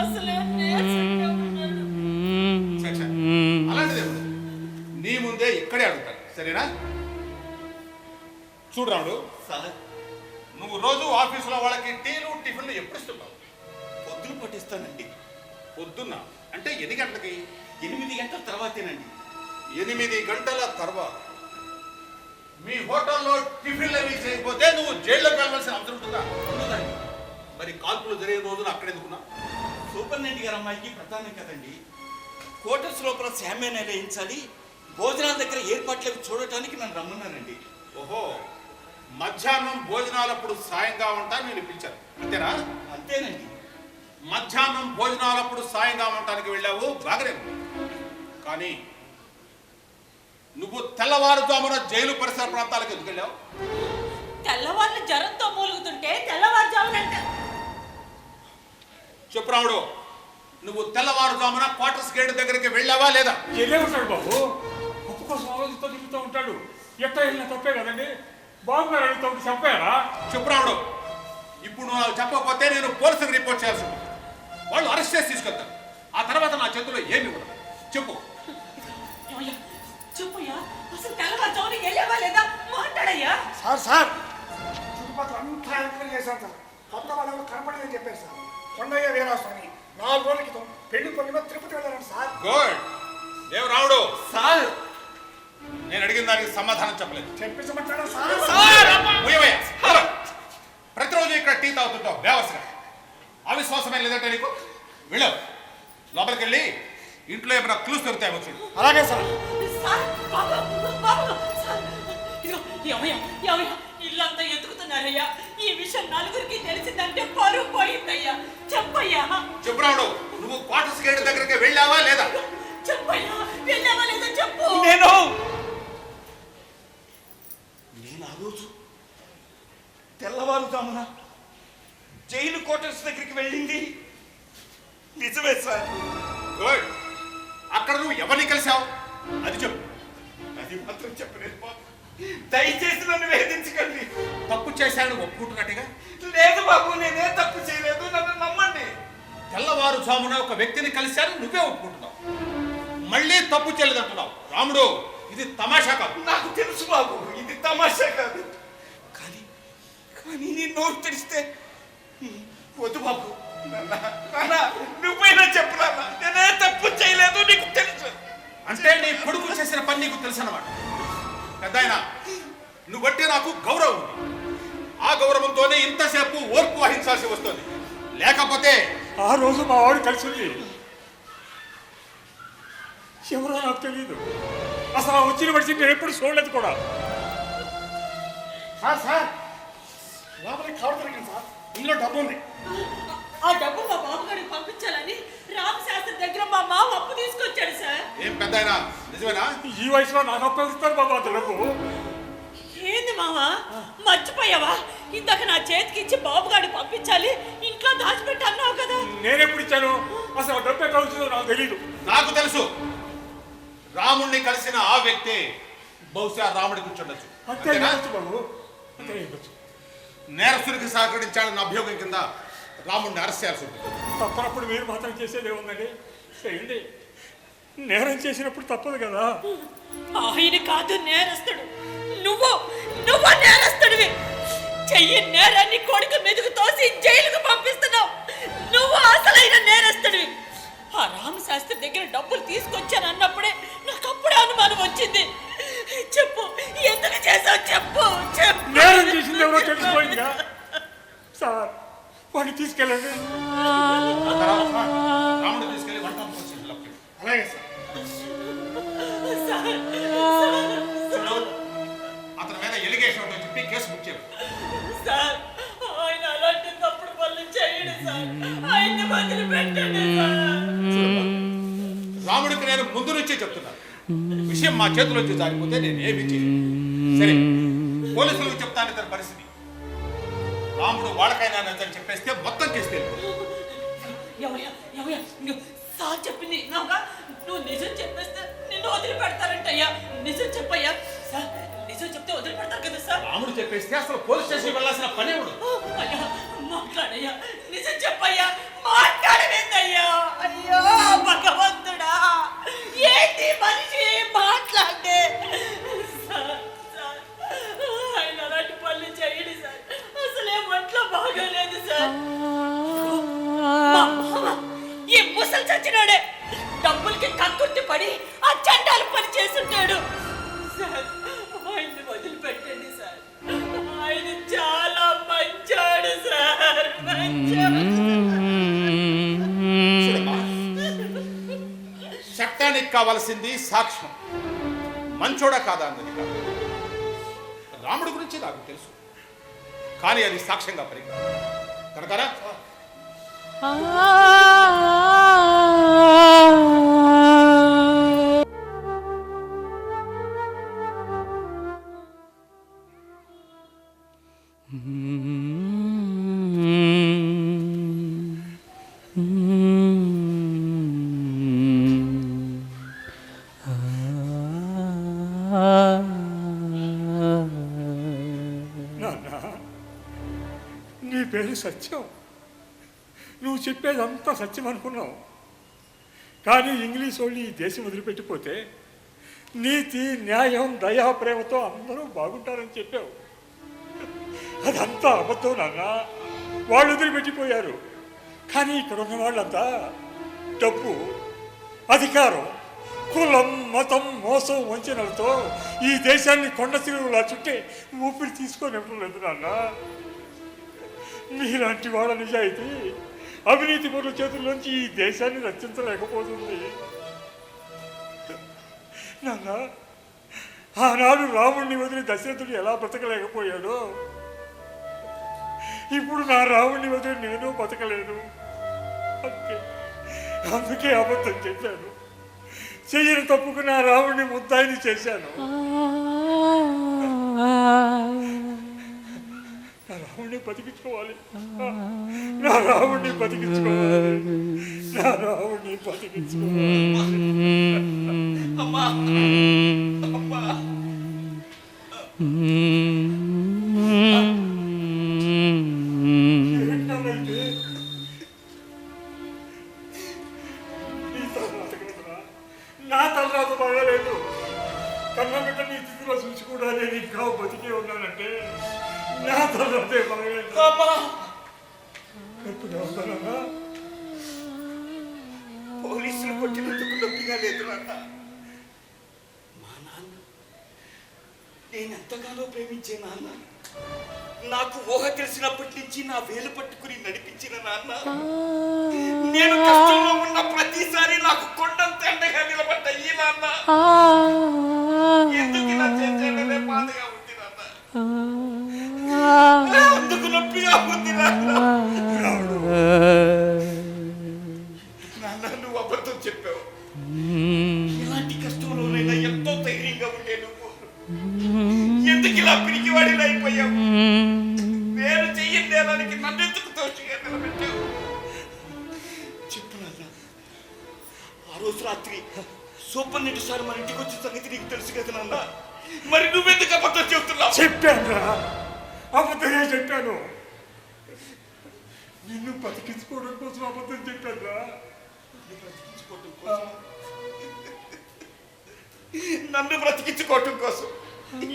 అసలే నీరసంగా ఉన్నాడు. అలాంటిదే నీ ముందే ఇక్కడే అడుగుతారు, సరేనా? చూడు రాముడు, సార్ నువ్వు రోజు ఆఫీసులో వాళ్ళకి టీలు టిఫిన్లు ఎప్పుడు ఇస్తున్నావు? పొద్దున పట్టిస్తానండి. పొద్దున్న అంటే ఎన్ని గంటలకి? 8 గంటల తర్వాతేనండి. 8 గంటల తర్వాత మీ హోటల్లో టిఫిన్లు అవి చేయకపోతే నువ్వు జైల్లోకి వెళ్ళవలసిన అవసరం ఉంటుందా? ఉన్నదండి. మరి కాల్పులు జరిగిన రోజున అక్కడెందుకున్నా? సూపరింటెండెంట్ గారు అమ్మాయికి ప్రధానం కదండి. క్వార్టర్స్ లోపల శామ్యాన్ని వేయించాలి, భోజనాల దగ్గర ఏర్పాట్లు అవి చూడటానికి నన్ను రమ్మన్నారండి. ఓహో, మధ్యాహ్నం భోజనాలప్పుడు సాయంగా ఉంటా నేను పిలిచాను, అంతేనా? అంతేనండి. మధ్యాహ్నం భోజనాలప్పుడు సాయంగా ఉండటానికి వెళ్ళావు, బాగానే ఉంది. కానీ నువ్వు తెల్లవారుజామున జైలు పరిసర ప్రాంతాలకు ఎందుకు వెళ్ళావు? తెల్లవాళ్ళు జ్వరంతో మూలుగుతుంటే తెల్లవారుజామునంట. చెప్పు రాముడు, నువ్వు తెల్లవారుజామున క్వార్టర్స్ గేట్ దగ్గరికి వెళ్ళావా లేదా? వెళ్ళే ఉంటాడు బాబు. ఉప్పు కోసం ఆలోచిస్తూ తిరుగుతూ ఉంటాడు. ఎట్లా వెళ్ళినా తప్పే కదండి. బాబు గారు అడుగుతూ ఉంటే చెప్పారా? చెప్పు రాముడు, ఇప్పుడు నువ్వు నాకు చెప్పకపోతే నేను పోలీసులకు రిపోర్ట్ చేయాల్సి ఉంటుంది. వాళ్ళు అరెస్ట్ చేసి తీసుకెళ్తారు. ఆ తర్వాత నా చేతిలో ఏమి ఉండదు. చెప్పు. ఏమయ్యా, చెప్పయ్యా, అసలు తెల్లవారుజామున వెళ్ళావా లేదా మాట్లాడయ్యా. సార్ చుట్టుపక్కల అంతా ఎంక్వైరీ చేశాను సార్. కొత్త వాళ్ళు కనపడలేదని చెప్పారు సార్. కొండయ్య వీరాస్వామి 4 రోజుల క్రితం పెళ్లి పొందిన తిరుపతి వెళ్ళారు సార్. గుడ్. దేవు రాముడు, సార్ నేను అడిగిన దానికి సమాధానం చెప్పలేదు. చెప్పించమంటారా సార్? ముయ్యవయ్యా, హలో. ప్రతిరోజు ఇక్కడ టీ తాగుతుంటావు బేవసగా. అవిశ్వాసమే లేదంటే నీకు? వెళ్ళావు లోపలికి వెళ్ళి ఇంట్లో ఏమైనా క్లూస్ దొరుకుతాయేమో చూడు. అలాగే సార్. సార్, బాబు, బాబు, సార్, ఇదిగో, ఏమయ్యా, ఏమయ్యా, ఇల్లంతా ఎతుకుతున్నారయ్యా. ఈ విషయం నలుగురికి తెలిసిందంటే పరువు పోయిందయ్యా. చెప్పయ్యా. చెప్పు రాముడు, నువ్వు క్వార్టర్స్ గేట్ దగ్గరికి వెళ్ళావా లేదా? చెప్పు చెప్పయ్యా, వెళ్ళావా లేదో చెప్పు. నేను ఆ రోజు తెల్లవారుజామున జైలు క్వార్టర్స్ దగ్గరికి వెళ్ళింది నిజమే సార్. గుడ్. అక్కడ నువ్వు ఎవరిని కలిసావు అది చెప్పు. అది మాత్రం చెప్పలేదు బాబు. దయచేసి నన్ను వేధించకండి. తప్పు చేశాను ఒప్పుకుంటున్నట్టుగా. లేదు బాబు, నేనే తప్పు చేయలేదు, నన్ను నమ్మండి. తెల్లవారుజామున ఒక వ్యక్తిని కలిశాను, నువ్వే ఒప్పుకుంటున్నావు. మళ్ళీ తప్పు చేయలేదంటున్నావు. రాముడు, ఇది తమాషా కాదు. నాకు తెలుసు బాబు, ఇది తమాషా కాదు. కానీ కానీ నీ నోరు తెరిస్తే వద్దు బాబు. నాన్న, నువ్వైనా చెప్పు నాన్న, నేనే తప్పు చేయలేదు, నీకు తెలుసు. అంటే నీ కొడుకు చేసిన పని నీకు తెలుసు అన్నమాట. పెద్దాయన, నువ్వంటే నాకు గౌరవం ఉంది. ఆ గౌరవంతోనే ఇంతసేపు ఓర్పు వహించాల్సి వస్తుంది. లేకపోతే ఆ రోజు మా వాడు కలిసింది ఎవరో నాకు తెలియదు. అసలు ఆ వచ్చిన మనిషిని నేను ఎప్పుడు చూడలేదు కూడా. సార్ లోపలికి కవర్ దొరికింది సార్. ఇందులో డబ్బు ఉంది. ఆ డబ్బు మా బాబుగారికి పంపించాలని రామశాస్త్రి దగ్గర మా మామ అప్పు తీసుకొచ్చాడు సార్. ఏం పెద్దాయన, నిజమేనా? ఈ వయసులో నాకు అప్పగిస్తారు బాబా తెలుగు. ఏంది మామ, మర్చిపోయావా? ఇందాక నా చేతికి ఇచ్చి బాబుగాడికి పంపించాలి, ఇంట్లో దాచిపెట్టి అన్నావు కదా. నేనెప్పుడు ఇచ్చాను? అసలు డబ్బు ఎక్కడ వచ్చిందో నాకు తెలీదు. నాకు తెలుసు. రాముణ్ణి కలిసిన ఆ వ్యక్తే బహుశా రాముడికి కూర్చుండొచ్చు. అంతే అంతేనా? ఉండొచ్చు బాబు, అంతే ఉండొచ్చు. నేరస్తుడికి సహకరించాడన్న అభియోగం కింద రాముడిని అరెస్ట్ చేయాల్సి ఉంటుంది. తప్పనప్పుడు మీరు మాత్రం చేసేది ఏముందండి? చేయండి. నేరం చేసినప్పుడు తప్పదు కదా. ఆయన కాదు నేరస్తుడు, నువ్వు నువ్వు నేరస్తుడివి. చెయ్యి నేరాన్ని కొడుకు మీదకు తోసి జైలుకు పంపిస్తున్నావు. నువ్వు అసలైన నేరస్తుడివి. ఆ రామశాస్త్రి దగ్గర డబ్బులు తీసుకొచ్చాను అన్నప్పుడే నాకు అప్పుడే అనుమానం వచ్చింది. చెప్పు, ఎందుకు చేసావు? చెప్పు చెప్పు. నేరం చేసింది ఎవరో తెలిసిపోయిందా సార్? వాడిని తీసుకెళ్ళండి. ఆ తర్వాత రాముడిని తీసుకెళ్లి వంట లోపలికి. అలాగే సార్. చూడు, అతని మీద ఎలిగేషన్ ఉంటుందని చెప్పి కేసు బుక్ చేయాలి. సార్, ఆయన అలాంటి తప్పుడు పనులు చేయడు సార్. ఆయన్ని వదిలిపెట్టండి సార్. రాముడికి నేను ముందు నుంచే చెప్తున్నాను, విషయం మా చేతిలోంచి జారిపోతే నేను ఏమి చేయను. సరే, పోలీసులకు చెప్తాను ఇతని పరిస్థితి. రాముడు వాళ్ళకైనా నిజం చెప్పేస్తే మొత్తం కేసు తెలుసు. ఎవయ్యా ఎవయ్యా, నువ్వు సార్ చెప్పింది నాగా, నువ్వు నిజం చెప్పేస్తే నిన్ను వదిలిపెడతారంటయ్యా. నిజం చెప్పయ్యా సార్, నిజం చెప్తే వదిలిపెడతారు కదా సార్. రాముడు చెప్పేస్తే అసలు పోలీస్ స్టేషన్ వెళ్ళాల్సిన పనే ఉండదు. అయ్యా మాట్లాడయ్యా, నిజం చెప్పయ్యా, మాట్లాడవేందయ్యా. అయ్యో భగవంతుడా, ఏంటి మనిషి మాట్లాడే. సార్ సార్, ఆయన అలాంటి పనులు చేయడు సార్. అసలే ఒంట్లో బాగోలేదు సార్. మా మామ ఈ ముసలి చచ్చినాడే డబ్బులకి కక్కుర్తి పడి ఆ చండాలు పని చేస్తుంటాడు సార్. ఆయన్ని వదిలిపెట్టండి సార్, ఆయన చాలా మంచోడు సార్, మంచోడు. చూడమ్మా, చట్టానికి కావాల్సింది సాక్ష్యం. మంచోడా కాదా అన్నది కాదు. రాముడి గురించి నాకు తెలుసు, కానీ అది సాక్ష్యంగా పరిగణ కనుకరా నీ పేరు సత్యం. నువ్వు చెప్పేదంతా సత్యం అనుకున్నావు. కానీ ఇంగ్లీష్ వాళ్ళు ఈ దేశం వదిలిపెట్టిపోతే నీతి, న్యాయం, దయా, ప్రేమతో అందరూ బాగుంటారని చెప్పావు. అదంతా అబద్ధం నాన్న. వాళ్ళు వదిలిపెట్టిపోయారు. కానీ ఇక్కడ ఉన్న వాళ్ళంతా డబ్బు, అధికారం, కులం, మతం, మోసం, వంచనలతో ఈ దేశాన్ని కొండ చిలువలా చుట్టే ఊపిరి తీసుకొని ఇవ్వలేదు నాన్న. మీలాంటి వాళ్ళ నిజాయితీ అవినీతి పరుల చేతుల్లోంచి ఈ దేశాన్ని రక్షించలేకపోతుంది నాన్న. ఆనాడు రాముడిని వదిలి దశరథుడు ఎలా బ్రతకలేకపోయాడో ఇప్పుడు నా రాముడిని వదిలి నేను బతకలేను. అందుకే అబద్ధం చెప్పాను. చెయ్యని తప్పుకు నా రాముడిని ముద్దాయిని చేశాను. నా రాముడిని బతికించుకోవాలి, నా రాముడిని బతికించుకోవాలి, నా రాముడిని బతికించుకోవాలి. అమ్మా అమ్మా ఏంటనంటే, నీ తలరాత కదరా, నా తలరాత బాగాలేదు. కన్న బిడ్డ నీ స్థితిలో చూసి కూడా నేను ఇంకా బతికే ఉన్నానంటే నా తలరాతే బాగాలేదు. అమ్మా ఎప్పుడు వస్తానన్నా? పోలీసులు కొట్టినందుకు నొప్పిగా లేదు నాన్న. మా నాన్న నేను ఎంతగానో ప్రేమించే నాన్న, నాకు ఊహ తెలిసినప్పటి నుంచి నా వేలు పట్టుకుని నడిపించిన నాన్న, నేను కష్టంలో ఉన్న ప్రతిసారి నాకు కొండంత అండగా నిలబడ్డ ఈ నాన్న ఎందుకు ఇలా చేశాడనే బాధగా ఉంది నాన్న, అందుకు నొప్పిగా ఉంది నాన్న. నాన్న నువ్వు అబద్ధం చెప్పావు. ఇలాంటి కష్టంలోనైనా ఎంతో ధైర్యంగా ఉండే నువ్వు ఎందుకు ఇలా పిరికివాడిని అయిపోయావు? నేను చెయ్యని నేరానికి నన్నెందుకు దోషిగా నిలబెట్టావు? చెప్పు నాన్న. ఆ రోజు రాత్రి సూపర్ నెట్ సార్ మన ఇంటికి వచ్చిన సంగతి నీకు తెలుసు కదా నాన్న, మరి నువ్వెందుకు అబద్ధం చెబుతున్నావు? చెప్పాను రా, అబద్ధమే చెప్పాను. నిన్ను బతికించుకోవడం కోసం అబద్ధం చెప్పాను రా. నన్ను బ్రతికించుకోవటం కోసం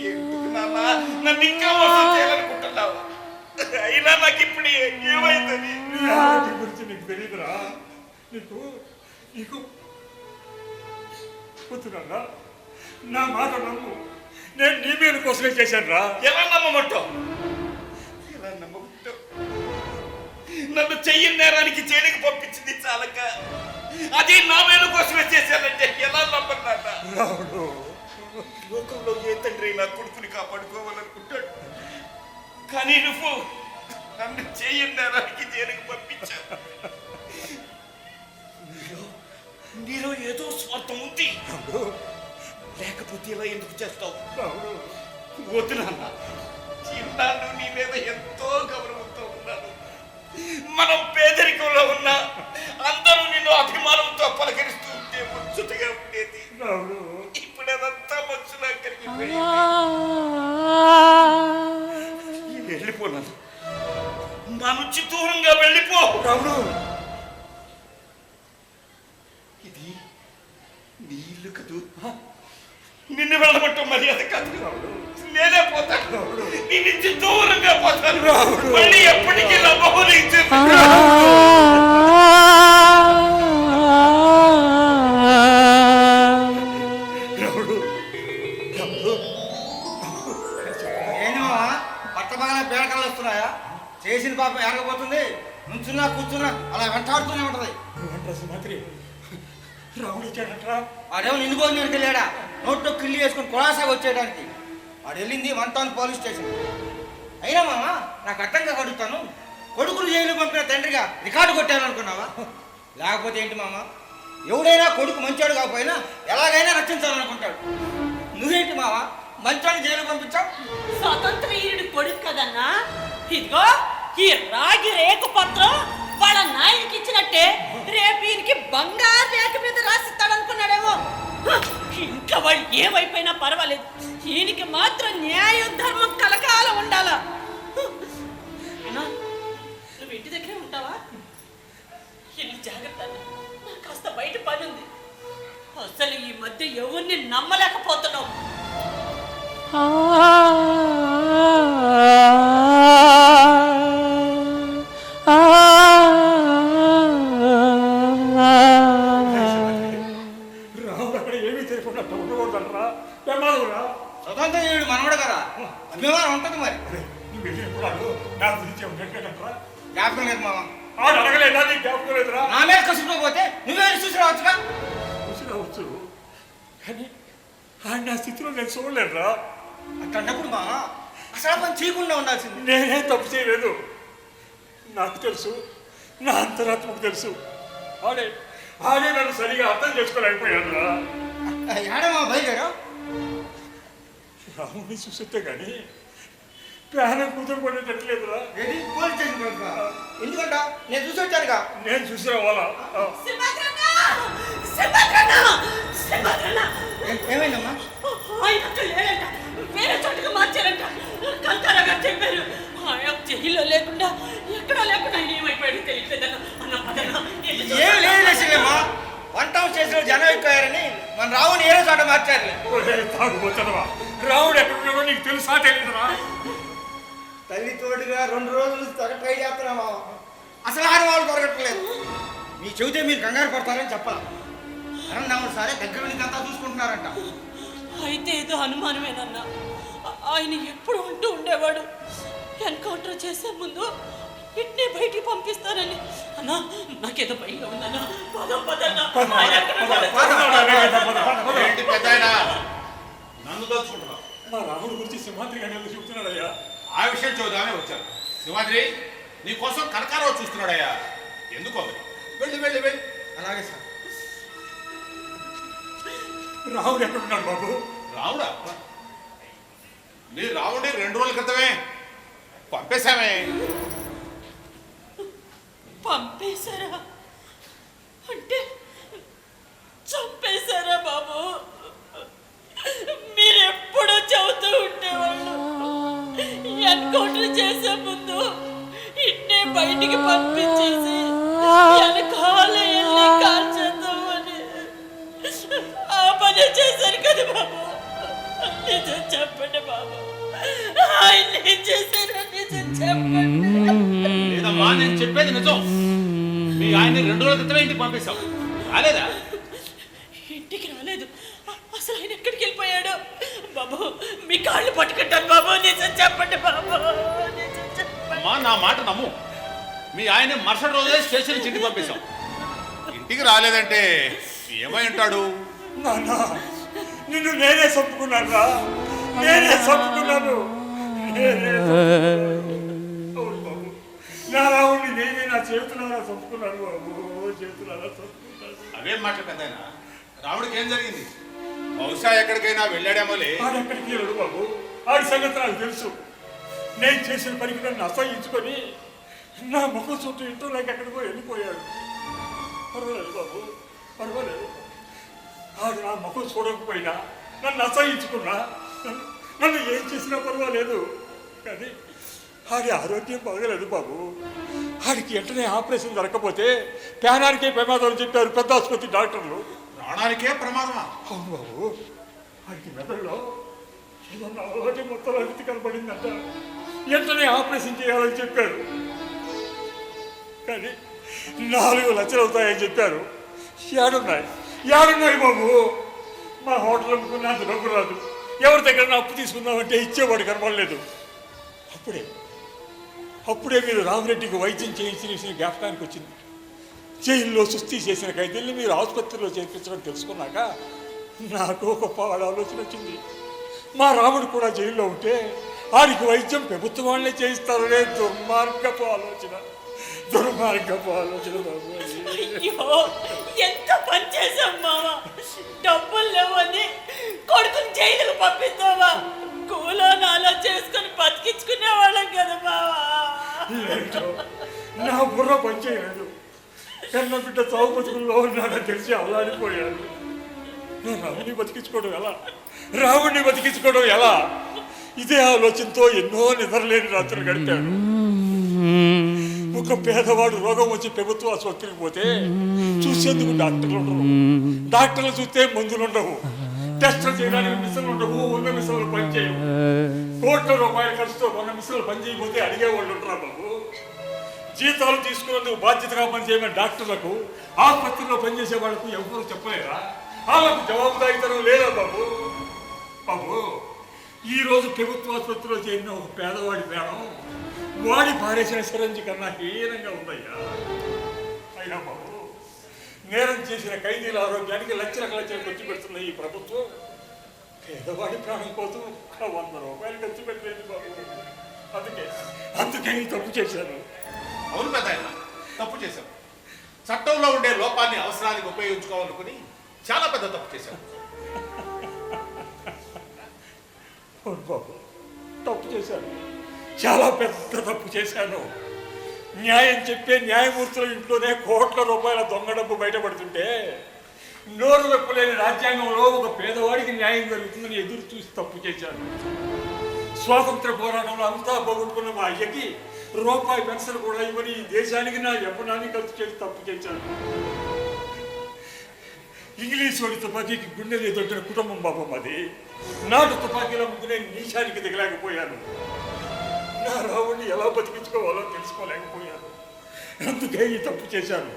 ఎందుకు నాన్న నన్ను ఇంకా మోసం చేయాలనుకుంటున్నావు? అయినా నాకు ఇప్పుడు ఏమైందని? నీ ఆరోగ్యం గురించి నీకు తెలియదురా. నీకు నీకు వద్దురా, నా మాట నమ్ము. నేను నీ మీద కోసమే చేశాను రా. ఎలా నమ్మమంటావు? ఎలా నమ్మమంటావు? నన్ను చెయ్యని నేరానికి జైలుకి పంపించింది చాలక అది నా వేలు కోసమే చేశానంటే ఎలా నమ్మన్నాడా? రావుడు, లోకంలో ఏ తండ్రి నా కొడుకుని కాపాడుకోవాలనుకుంటాడు, కానీ నువ్వు నన్ను చెయ్యని నేరానికి జైలుకి పంపించావు. నీలో ఏదో స్వార్థం ఉంది, లేకపోతే ఇలా ఎందుకు చేస్తావు? రావుడు, వద్దు నాన్న, చిన్నాను నీ మీద ఎంతో గౌరవంతో ఉన్నాను. మనం పేదరికంలో ఉన్నా అందరూ నిన్ను అభిమానంతో పలకరిస్తూ ఉంటే ముచ్చటగా ఉండేది. రావుడు, ఇప్పుడు అదంతా మనసులో కరిగిపోయింది. వెళ్ళిపోనాను, నా నుంచి దూరంగా వెళ్ళిపో. రావుడు, ఇది నీ ఇల్లు కదూ, నిన్ను వెళ్ళమంటాం మర్యాద కాదు. నేనే పోతాను, నీ నుంచి దూరంగా పోతాను. మళ్ళీ ఎప్పటికీ నా మొహం ఏంటి మామ పట్ట బాగానే పేడకలు వస్తున్నాయా? చేసిన పాపం ఎరగబోతుంది, నుంచున్నా కూర్చున్నా అలా వెంటాడుతూనే ఉంటది. మాత్రి రావుడు వచ్చాడట్రా. వాడేమో నిన్ను భోజనానికి వెళ్ళాడా? నోట్లో కిల్లి వేసుకుని కులాసాగా వచ్చేయడానికి. వాడు వెళ్ళింది 1 టౌన్ పోలీస్ స్టేషన్. అయినా మామ నాకు అర్థంగా అడుగుతాను, కొడుకులు జైలు పంపిన తండ్రిగా రికార్డు కొట్టాను అనుకున్నావా? లేకపోతే ఏంటి మామ, ఎవడైనా కొడుకు మంచోడు కాకపోయినా ఎలాగైనా రక్షించాలనుకుంటాడు. నువ్వేంటి మామ మంచోడిని జైలు పంపించావు? స్వతంత్ర ఈరుడి కొడుకు కదన్నా. ఇదిగో ఈ రాగి రేకు పత్రం వాళ్ళ నాయనకి ఇచ్చినట్టే రేపు ఈయనకి బంగారు రేఖ మీద రాసిస్తాడు అనుకున్నాడేమో. ఇంకా వాళ్ళు ఏమైపోయినా పర్వాలేదు, ఈయనకి మాత్రం న్యాయం ధర్మం కలకాలం ఉండాలా. అన్నా, నువ్వు ఇంటి దగ్గరే ఉంటావా? ఇల్లు జాగ్రత్త అన్న, నాకు కాస్త బయట పని ఉంది. అసలు ఈ మధ్య ఎవరిని నమ్మలేకపోతున్నావు. రావుడు అక్కడ ఏమీ తెలియకుండా ఉండకూడదనరా. ప్రమాదరా. స్వతంత్ర వీడు మనవడు కదా, అభిమానం ఉంటుంది మరి. నువ్వు వెళ్ళినప్పుడు నా గురించి ఉండేటట్రా. జ్ఞాపకం లేదు మామ. ఆడు అడగలేదా? నీకు జ్ఞాపకం లేదురా? నా మీద కసుకుపోతే నువ్వే చూసి రావచ్చుగా. చూసి రావచ్చు, కానీ ఆడు నా స్థితిలో నేను చూడలేదురా. అట్లాంటప్పుడు మామ అసలు పని చేయకుండా ఉండాల్సింది. నేనేం తప్పు చేయలేదు. నాకు తెలుసు, నా అంతరాత్మకు తెలుసు. అదే నన్ను సరిగా అర్థం చేసుకోలేకపోయాను రా. ఏడమా బయలుదేరా? రాముడిని చూస్తే కానీ ప్రాణం కుదురుపడేటట్లేదురా. ఏంటి పోలీస్ స్టేషన్ ఎందుకంట? నేను చూసి వచ్చానుగా. నేను చూసిన వాళ్ళ ఏమైందమ్మా? ఆయన అక్కడ లేడంట, వేరే చోటుకు మార్చారంట. కంతారగా చెప్పారు. ఆయన జైల్లో లేకుండా ఎక్కడ లేకుండా ఆయన ఏమైపోయాడు తెలియట్లేదన్న. అన్న పదన్న ఏం లేదు లక్ష్మమ్మా, వన్ టౌన్ స్టేషన్లో జనం ఎక్కువయ్యారని మన రావుని ఏదో చోట మార్చారు. తాగుపోతావా? రాముడు ఎక్కడున్నాడో నీకు తెలుసా తెలియదురా? తల్లి తోడుగా 2 రోజులు ట్రై చేస్తున్నామా, అసలు ఆడవాళ్ళు దొరకట్లేదు. మీ చెబితే మీరు కంగారు పడతారని చెప్పాలి. అరణ్యములు సరే దగ్గర నుంచి అంతా చూసుకుంటున్నారంట. అయితే ఏదో అనుమానమేనన్నా. ఆయన ఎప్పుడు ఉంటూ ఉండేవాడు, ఎన్కౌంటర్ చేసే ముందు ఇట్నే బయటికి పంపిస్తారని. అన్నా నాకేదో భయంగా ఉందన్నా. ఏంటి పెద్దాయన నన్ను దోచుకుంటున్నావు? మా రాముడి గురించి సింహాద్రి గారు చెప్తున్నాడయ్యా. ఆ విషయం చూద్దామని వచ్చాను. సింహాద్రి నీ కోసం కనకారావు చూస్తున్నాడయ్యా. ఎందుకు వెళ్ళి వెళ్ళి వెళ్ళి. అలాగే సార్. రాముడు ఎక్కడున్నాడు బాబు? రావుడా? నీ రావుడి 2 రోజుల క్రితమే పంపేశామే. పంపేశారా అంటే చంపేశారా బాబు? మీరెప్పుడు చెబుతూ ఉండేవాళ్ళు ఎన్కౌంటర్ చేసే ముందు ఇట్నే బయటికి పంపించేసి వెనకాల వెళ్ళి కాల్చేద్దామని. ఆ పని చేశారు కదా బాబు. నిజం చెప్పండి బాబు, ఆయన ఏం చేశారో నిజం చెప్పండి. లేదమ్మా, నేను చెప్పేది నిజం. మీ ఆయన 2 రోజుల క్రితమే ఇంటికి పంపేశాం. రాలేదా? ఇంటికి రాలేదు. అసలు ఆయన ఎక్కడికి వెళ్ళిపోయాడు బాబు? మీ కాళ్ళు పట్టుకుంటాను బాబు, నిజం చెప్పండి బాబు, నిజం చెప్పండి. అమ్మా నా మాట నమ్ము. మీ ఆయన మరుసటి రోజే స్టేషన్ నుంచి ఇంటికి పంపేశాం. ఇంటికి రాలేదంటే ఏమై ఉంటాడు? నాన్న నిన్ను నేనే చంపుకున్నాను రా, నేనే చంపుకున్నాను. అవును బాబు, నా రావుడిని నేనే నా చేతులారా చంపుకున్నాను బాబు, చేతులారా చంపుకున్నాను. అవేం మాటలు పెద్దాయన. రాముడికి ఏం జరిగింది? బహుశా ఎక్కడికైనా వెళ్ళాడేమోలే. ఆడెక్కడికి వెళ్ళడు బాబు, ఆడి సంగతి నాకు తెలుసు. నేను చేసిన పనికి నన్ను అసహించుకొని నా ముఖం చుట్టూ ఇంట్లో నాకు ఎక్కడికో వెళ్ళిపోయాడు. పర్వాలేదు బాబు, పర్వాలేదు. ఆడు నా ముఖం చూడకపోయినా, నన్ను అసహించుకున్నా, నన్ను ఏం చేసినా పర్వాలేదు. కానీ ఆడి ఆరోగ్యం బాగలేదు బాబు. ఆడికి వెంటనే ఆపరేషన్ జరగకపోతే ప్రాణానికే ప్రమాదం అని చెప్పారు పెద్ద ఆసుపత్రి డాక్టర్లు. ప్రాణానికే ప్రమాదమా? అవును బాబు, ఆడికి మెదడులో ఏమన్నా ఒకటి మొత్తం అవితి కనపడిందంట. వెంటనే ఆపరేషన్ చేయాలని చెప్పారు. కానీ 4 లక్షలు అవుతాయని చెప్పారు. ఏడున్నాయి బాబు. మా హోటల్ అమ్ముకున్నంత డబ్బు రాదు. ఎవరి దగ్గర అప్పు తీసుకుందామంటే ఇచ్చేవాడు కనపడలేదు. అప్పుడే మీరు రామిరెడ్డికి వైద్యం చేయించిన విషయం జ్ఞాపకానికి వచ్చింది. జైల్లో సుస్థి చేసిన ఖైదీల్ని మీరు ఆసుపత్రిలో చేర్పించడం తెలుసుకున్నాక నాకు ఒక పాడు ఆలోచన వచ్చింది. మా రాముడు కూడా జైల్లో ఉంటే ఆడికి వైద్యం ప్రభుత్వం వాళ్ళే చేయిస్తారనే దుర్మార్గపు ఆలోచన బాబు. అయ్యో ఎంత పని చేసాం మామ. డబ్బులు లేవని కొడుకుని జైలుకు పంపిస్తావా? కూలో నాలో చేసుకుని బతికించుకునే వాళ్ళం కదా బావా. నా బుర్ర పనిచేయలేదు. కన్న బిడ్డ చావు బతుకుల్లో ఉన్నాడని తెలిసి అల్లాడిపోయాడు. నా రాముడిని బతికించుకోవడం ఎలా? ఇదే ఆలోచనతో ఎన్నో నిద్రలేని రాత్రులు గడిపాడు. ఒక పేదవాడు రోగం వచ్చి ప్రభుత్వ ఆసుపత్రికి పోతే చూసేందుకు డాక్టర్లు ఉండవు. డాక్టర్లు చూస్తే మందులు ఉండవు. టెస్టులు చేయడానికి మిషన్లు ఉండవు. 100 మిషన్లు పనిచేయవు. కోట్ల రూపాయల ఖర్చుతో 100 మిషన్లు పనిచేయకపోతే అడిగేవాళ్ళు ఉండరా బాబు. జీతాలు తీసుకునేందుకు బాధ్యతగా పనిచేయమని డాక్టర్లకు, ఆసుపత్రిలో పనిచేసే వాళ్ళకు ఎవరు చెప్పలేరా? వాళ్ళకు జవాబుదారీతనం లేదా బాబు? ఈరోజు ప్రభుత్వ ఆసుపత్రిలో చేరిన ఒక పేదవాడి ప్రాణం వాడి పారేసిన సిరంజి కన్నా హీనంగా ఉందయ్యా. అయినా బాబు, నేరం చేసిన ఖైదీల ఆరోగ్యానికి లక్షలకు లక్షలు ఖర్చు పెడుతున్న ఈ ప్రభుత్వం పేదవాడి ప్రాణం కోసం 100 రూపాయలు ఖర్చు పెట్టలేదు బాబు. అందుకే ఈ తప్పు చేశాను. అవును పెద్దాయన, తప్పు చేశాం. చట్టంలో ఉండే లోపాన్ని అవసరానికి ఉపయోగించుకోవాలనుకుని చాలా పెద్ద తప్పు చేశావు. అవును బాబు, తప్పు చేశాను, చాలా పెద్ద తప్పు చేశాను. న్యాయం చెప్పే న్యాయమూర్తుల ఇంట్లోనే కోట్ల రూపాయల దొంగ డబ్బు బయటపడుతుంటే నోరు వెప్పలేని రాజ్యాంగంలో ఒక పేదవాడికి న్యాయం జరుగుతుందని ఎదురు చూసి తప్పు చేశాను. స్వాతంత్ర పోరాటంలో అంతా పోగొట్టుకున్న మా అయ్యకి రూపాయి పెన్షన్ కూడా ఇవ్వని ఈ దేశానికి నా యవ్వనాన్ని ఖర్చు చేసి తప్పు చేశాను. ఇంగ్లీష్ వాడి తుపాకీకి గుండెలు దొట్టిన కుటుంబం బాబు మాది. నాటు తుపాకీల ముందు నేను నీశానికి దిగలేకపోయాను. నా రావుడిని ఎలా బతికించుకోవాలో తెలుసుకోలేకపోయాను. అందుకే ఈ తప్పు చేశాను.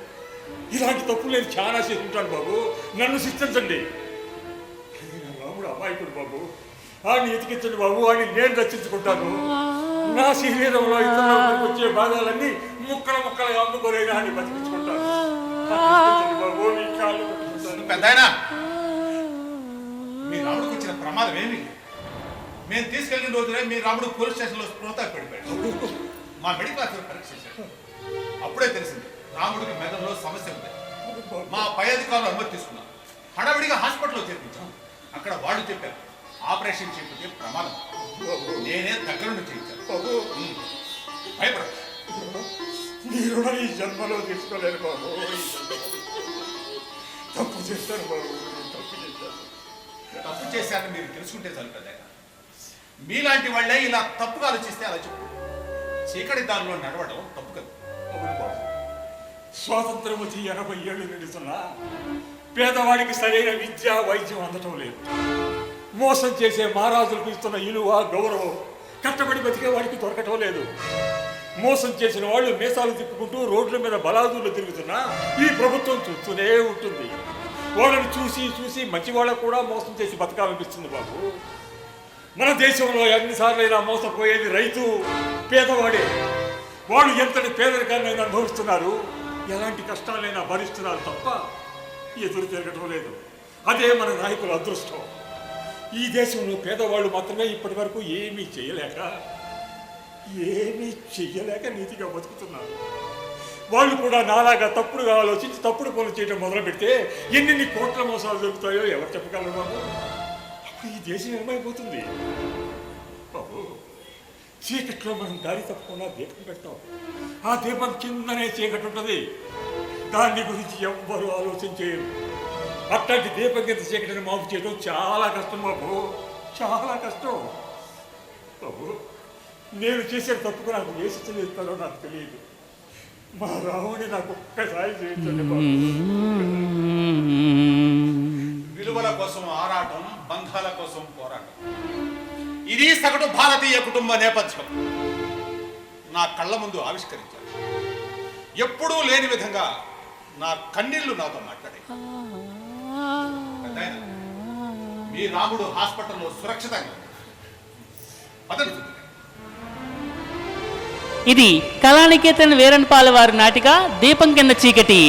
ఇలాంటి తప్పు నేను చాలా చేసి ఉంటాను బాబు, నన్ను శిక్షించండి. నా రాముడు అమాయకుడు బాబు, వాడిని ఎతికించండి బాబు, వాడిని నేను రక్షించుకుంటాను. నా శరీరంలో ఇతరులకు వచ్చే భాగాలన్నీ ముక్కలు ముక్కలుగా అమ్ముకోలేని వాడిని బతికించుకుంటాను. బాబు మీ కాళ్ళు పట్టుకుంటాను. పెద్దాయనా, మీ రాముడికి వచ్చిన ప్రమాదం ఏమి? మేము తీసుకెళ్లిన రోజునే మీ రాముడు పోలీస్ స్టేషన్లో స్పృహత పడిపోయాడు. మా మెడికల్ ఆఫీసర్ పరీక్ష చేశారు. అప్పుడే తెలిసింది రాముడికి మెదడులో సమస్య ఉంది. మా పై అధికారులు అనుమతి తీసుకున్నాం. హడావిడిగా హాస్పిటల్లో చేర్పించాం. అక్కడ వాళ్ళు చెప్పారు ఆపరేషన్ చేపట్టే ప్రమాదం. నేనే దగ్గర నుండి చేయించాను. భయపడ, మీరు ఈ జన్మలో తీసుకోలేరు బాబు. తప్పు చేశాను బాబు, తప్పు చేశాను. తప్పు చేశారని మీరు తెలుసుకుంటే చాలు కదా. మీలాంటి వాళ్ళే ఇలా తప్పుగా ఆలోచిస్తే అలా చెప్పు. చీకటి దారిలో నడవడం తప్పు కదా. అవును బాబు, స్వాతంత్రం వచ్చి 80 ఏళ్ళు నిలుస్తున్నా పేదవాడికి సరైన విద్య వైద్యం అందటం లేదు. మోసం చేసే మహారాజులకు ఇస్తున్న ఇలువ గౌరవం కష్టపడి బతికే వాడికి దొరకటం లేదు. మోసం చేసిన వాళ్ళు మీసాలు తిప్పుకుంటూ రోడ్ల మీద బలాదూర్లు తిరుగుతున్నా ఈ ప్రభుత్వం చూస్తూనే ఉంటుంది. వాళ్ళని చూసి చూసి మంచి వాళ్ళకు కూడా మోసం చేసి బతకాలనిపిస్తుంది బాబు. మన దేశంలో ఎన్నిసార్లైనా మోసపోయేది రైతు, పేదవాడే. వాళ్ళు ఎంతటి పేదరికాన్ని అనుభవిస్తున్నారు, ఎలాంటి కష్టాలైనా భరిస్తున్నారు తప్ప ఎదురు తిరగటం లేదు. అదే మన నాయకుల అదృష్టం. ఈ దేశంలో పేదవాళ్ళు మాత్రమే ఇప్పటి వరకు ఏమీ చేయలేక నీతిగా బతుకుతున్నారు. వాళ్ళు కూడా నాలాగా తప్పుడుగా ఆలోచించి తప్పుడు పనులు చేయడం మొదలు పెడితే ఎన్ని కోట్ల మోసాలు జరుగుతాయో ఎవరు చెప్పగలరు బాబు? అప్పుడు ఈ దేశం ఏమైపోతుంది బాబు? చీకట్లో మనం దారి తప్పకుండా దీపం పెడతాం. ఆ దీపం కిందనే చీకటి ఉంటుంది. దాన్ని గురించి ఎవ్వరూ ఆలోచన చేయరు. అట్లాంటి దీపం కింద చీకటిని మాపు చేయడం చాలా కష్టం బాబు, చాలా కష్టం బాబు. నేను చేసే తప్పుకు నాకు ఏ శిక్ష చేస్తారో నాకు తెలియదు. మా రాముని నాకు ఒక్కసారి చేయించండి బాబు. విలువల కోసం ఆరాటం, బంధాల కోసం పోరాటం, ఇది సగటు భారతీయ కుటుంబ నేపథ్యం. నా కళ్ళ ముందు ఆవిష్కరించాను. ఎప్పుడూ లేని విధంగా నా కన్నీళ్లు నాతో మాట్లాడాయి. పెద్దాయనా, మీ రాముడు హాస్పిటల్లో సురక్షితంగా పదండి. ఇది కళానికేతన్ వీరన్పాల వారి నాటిక దీపం కింద చీకటి.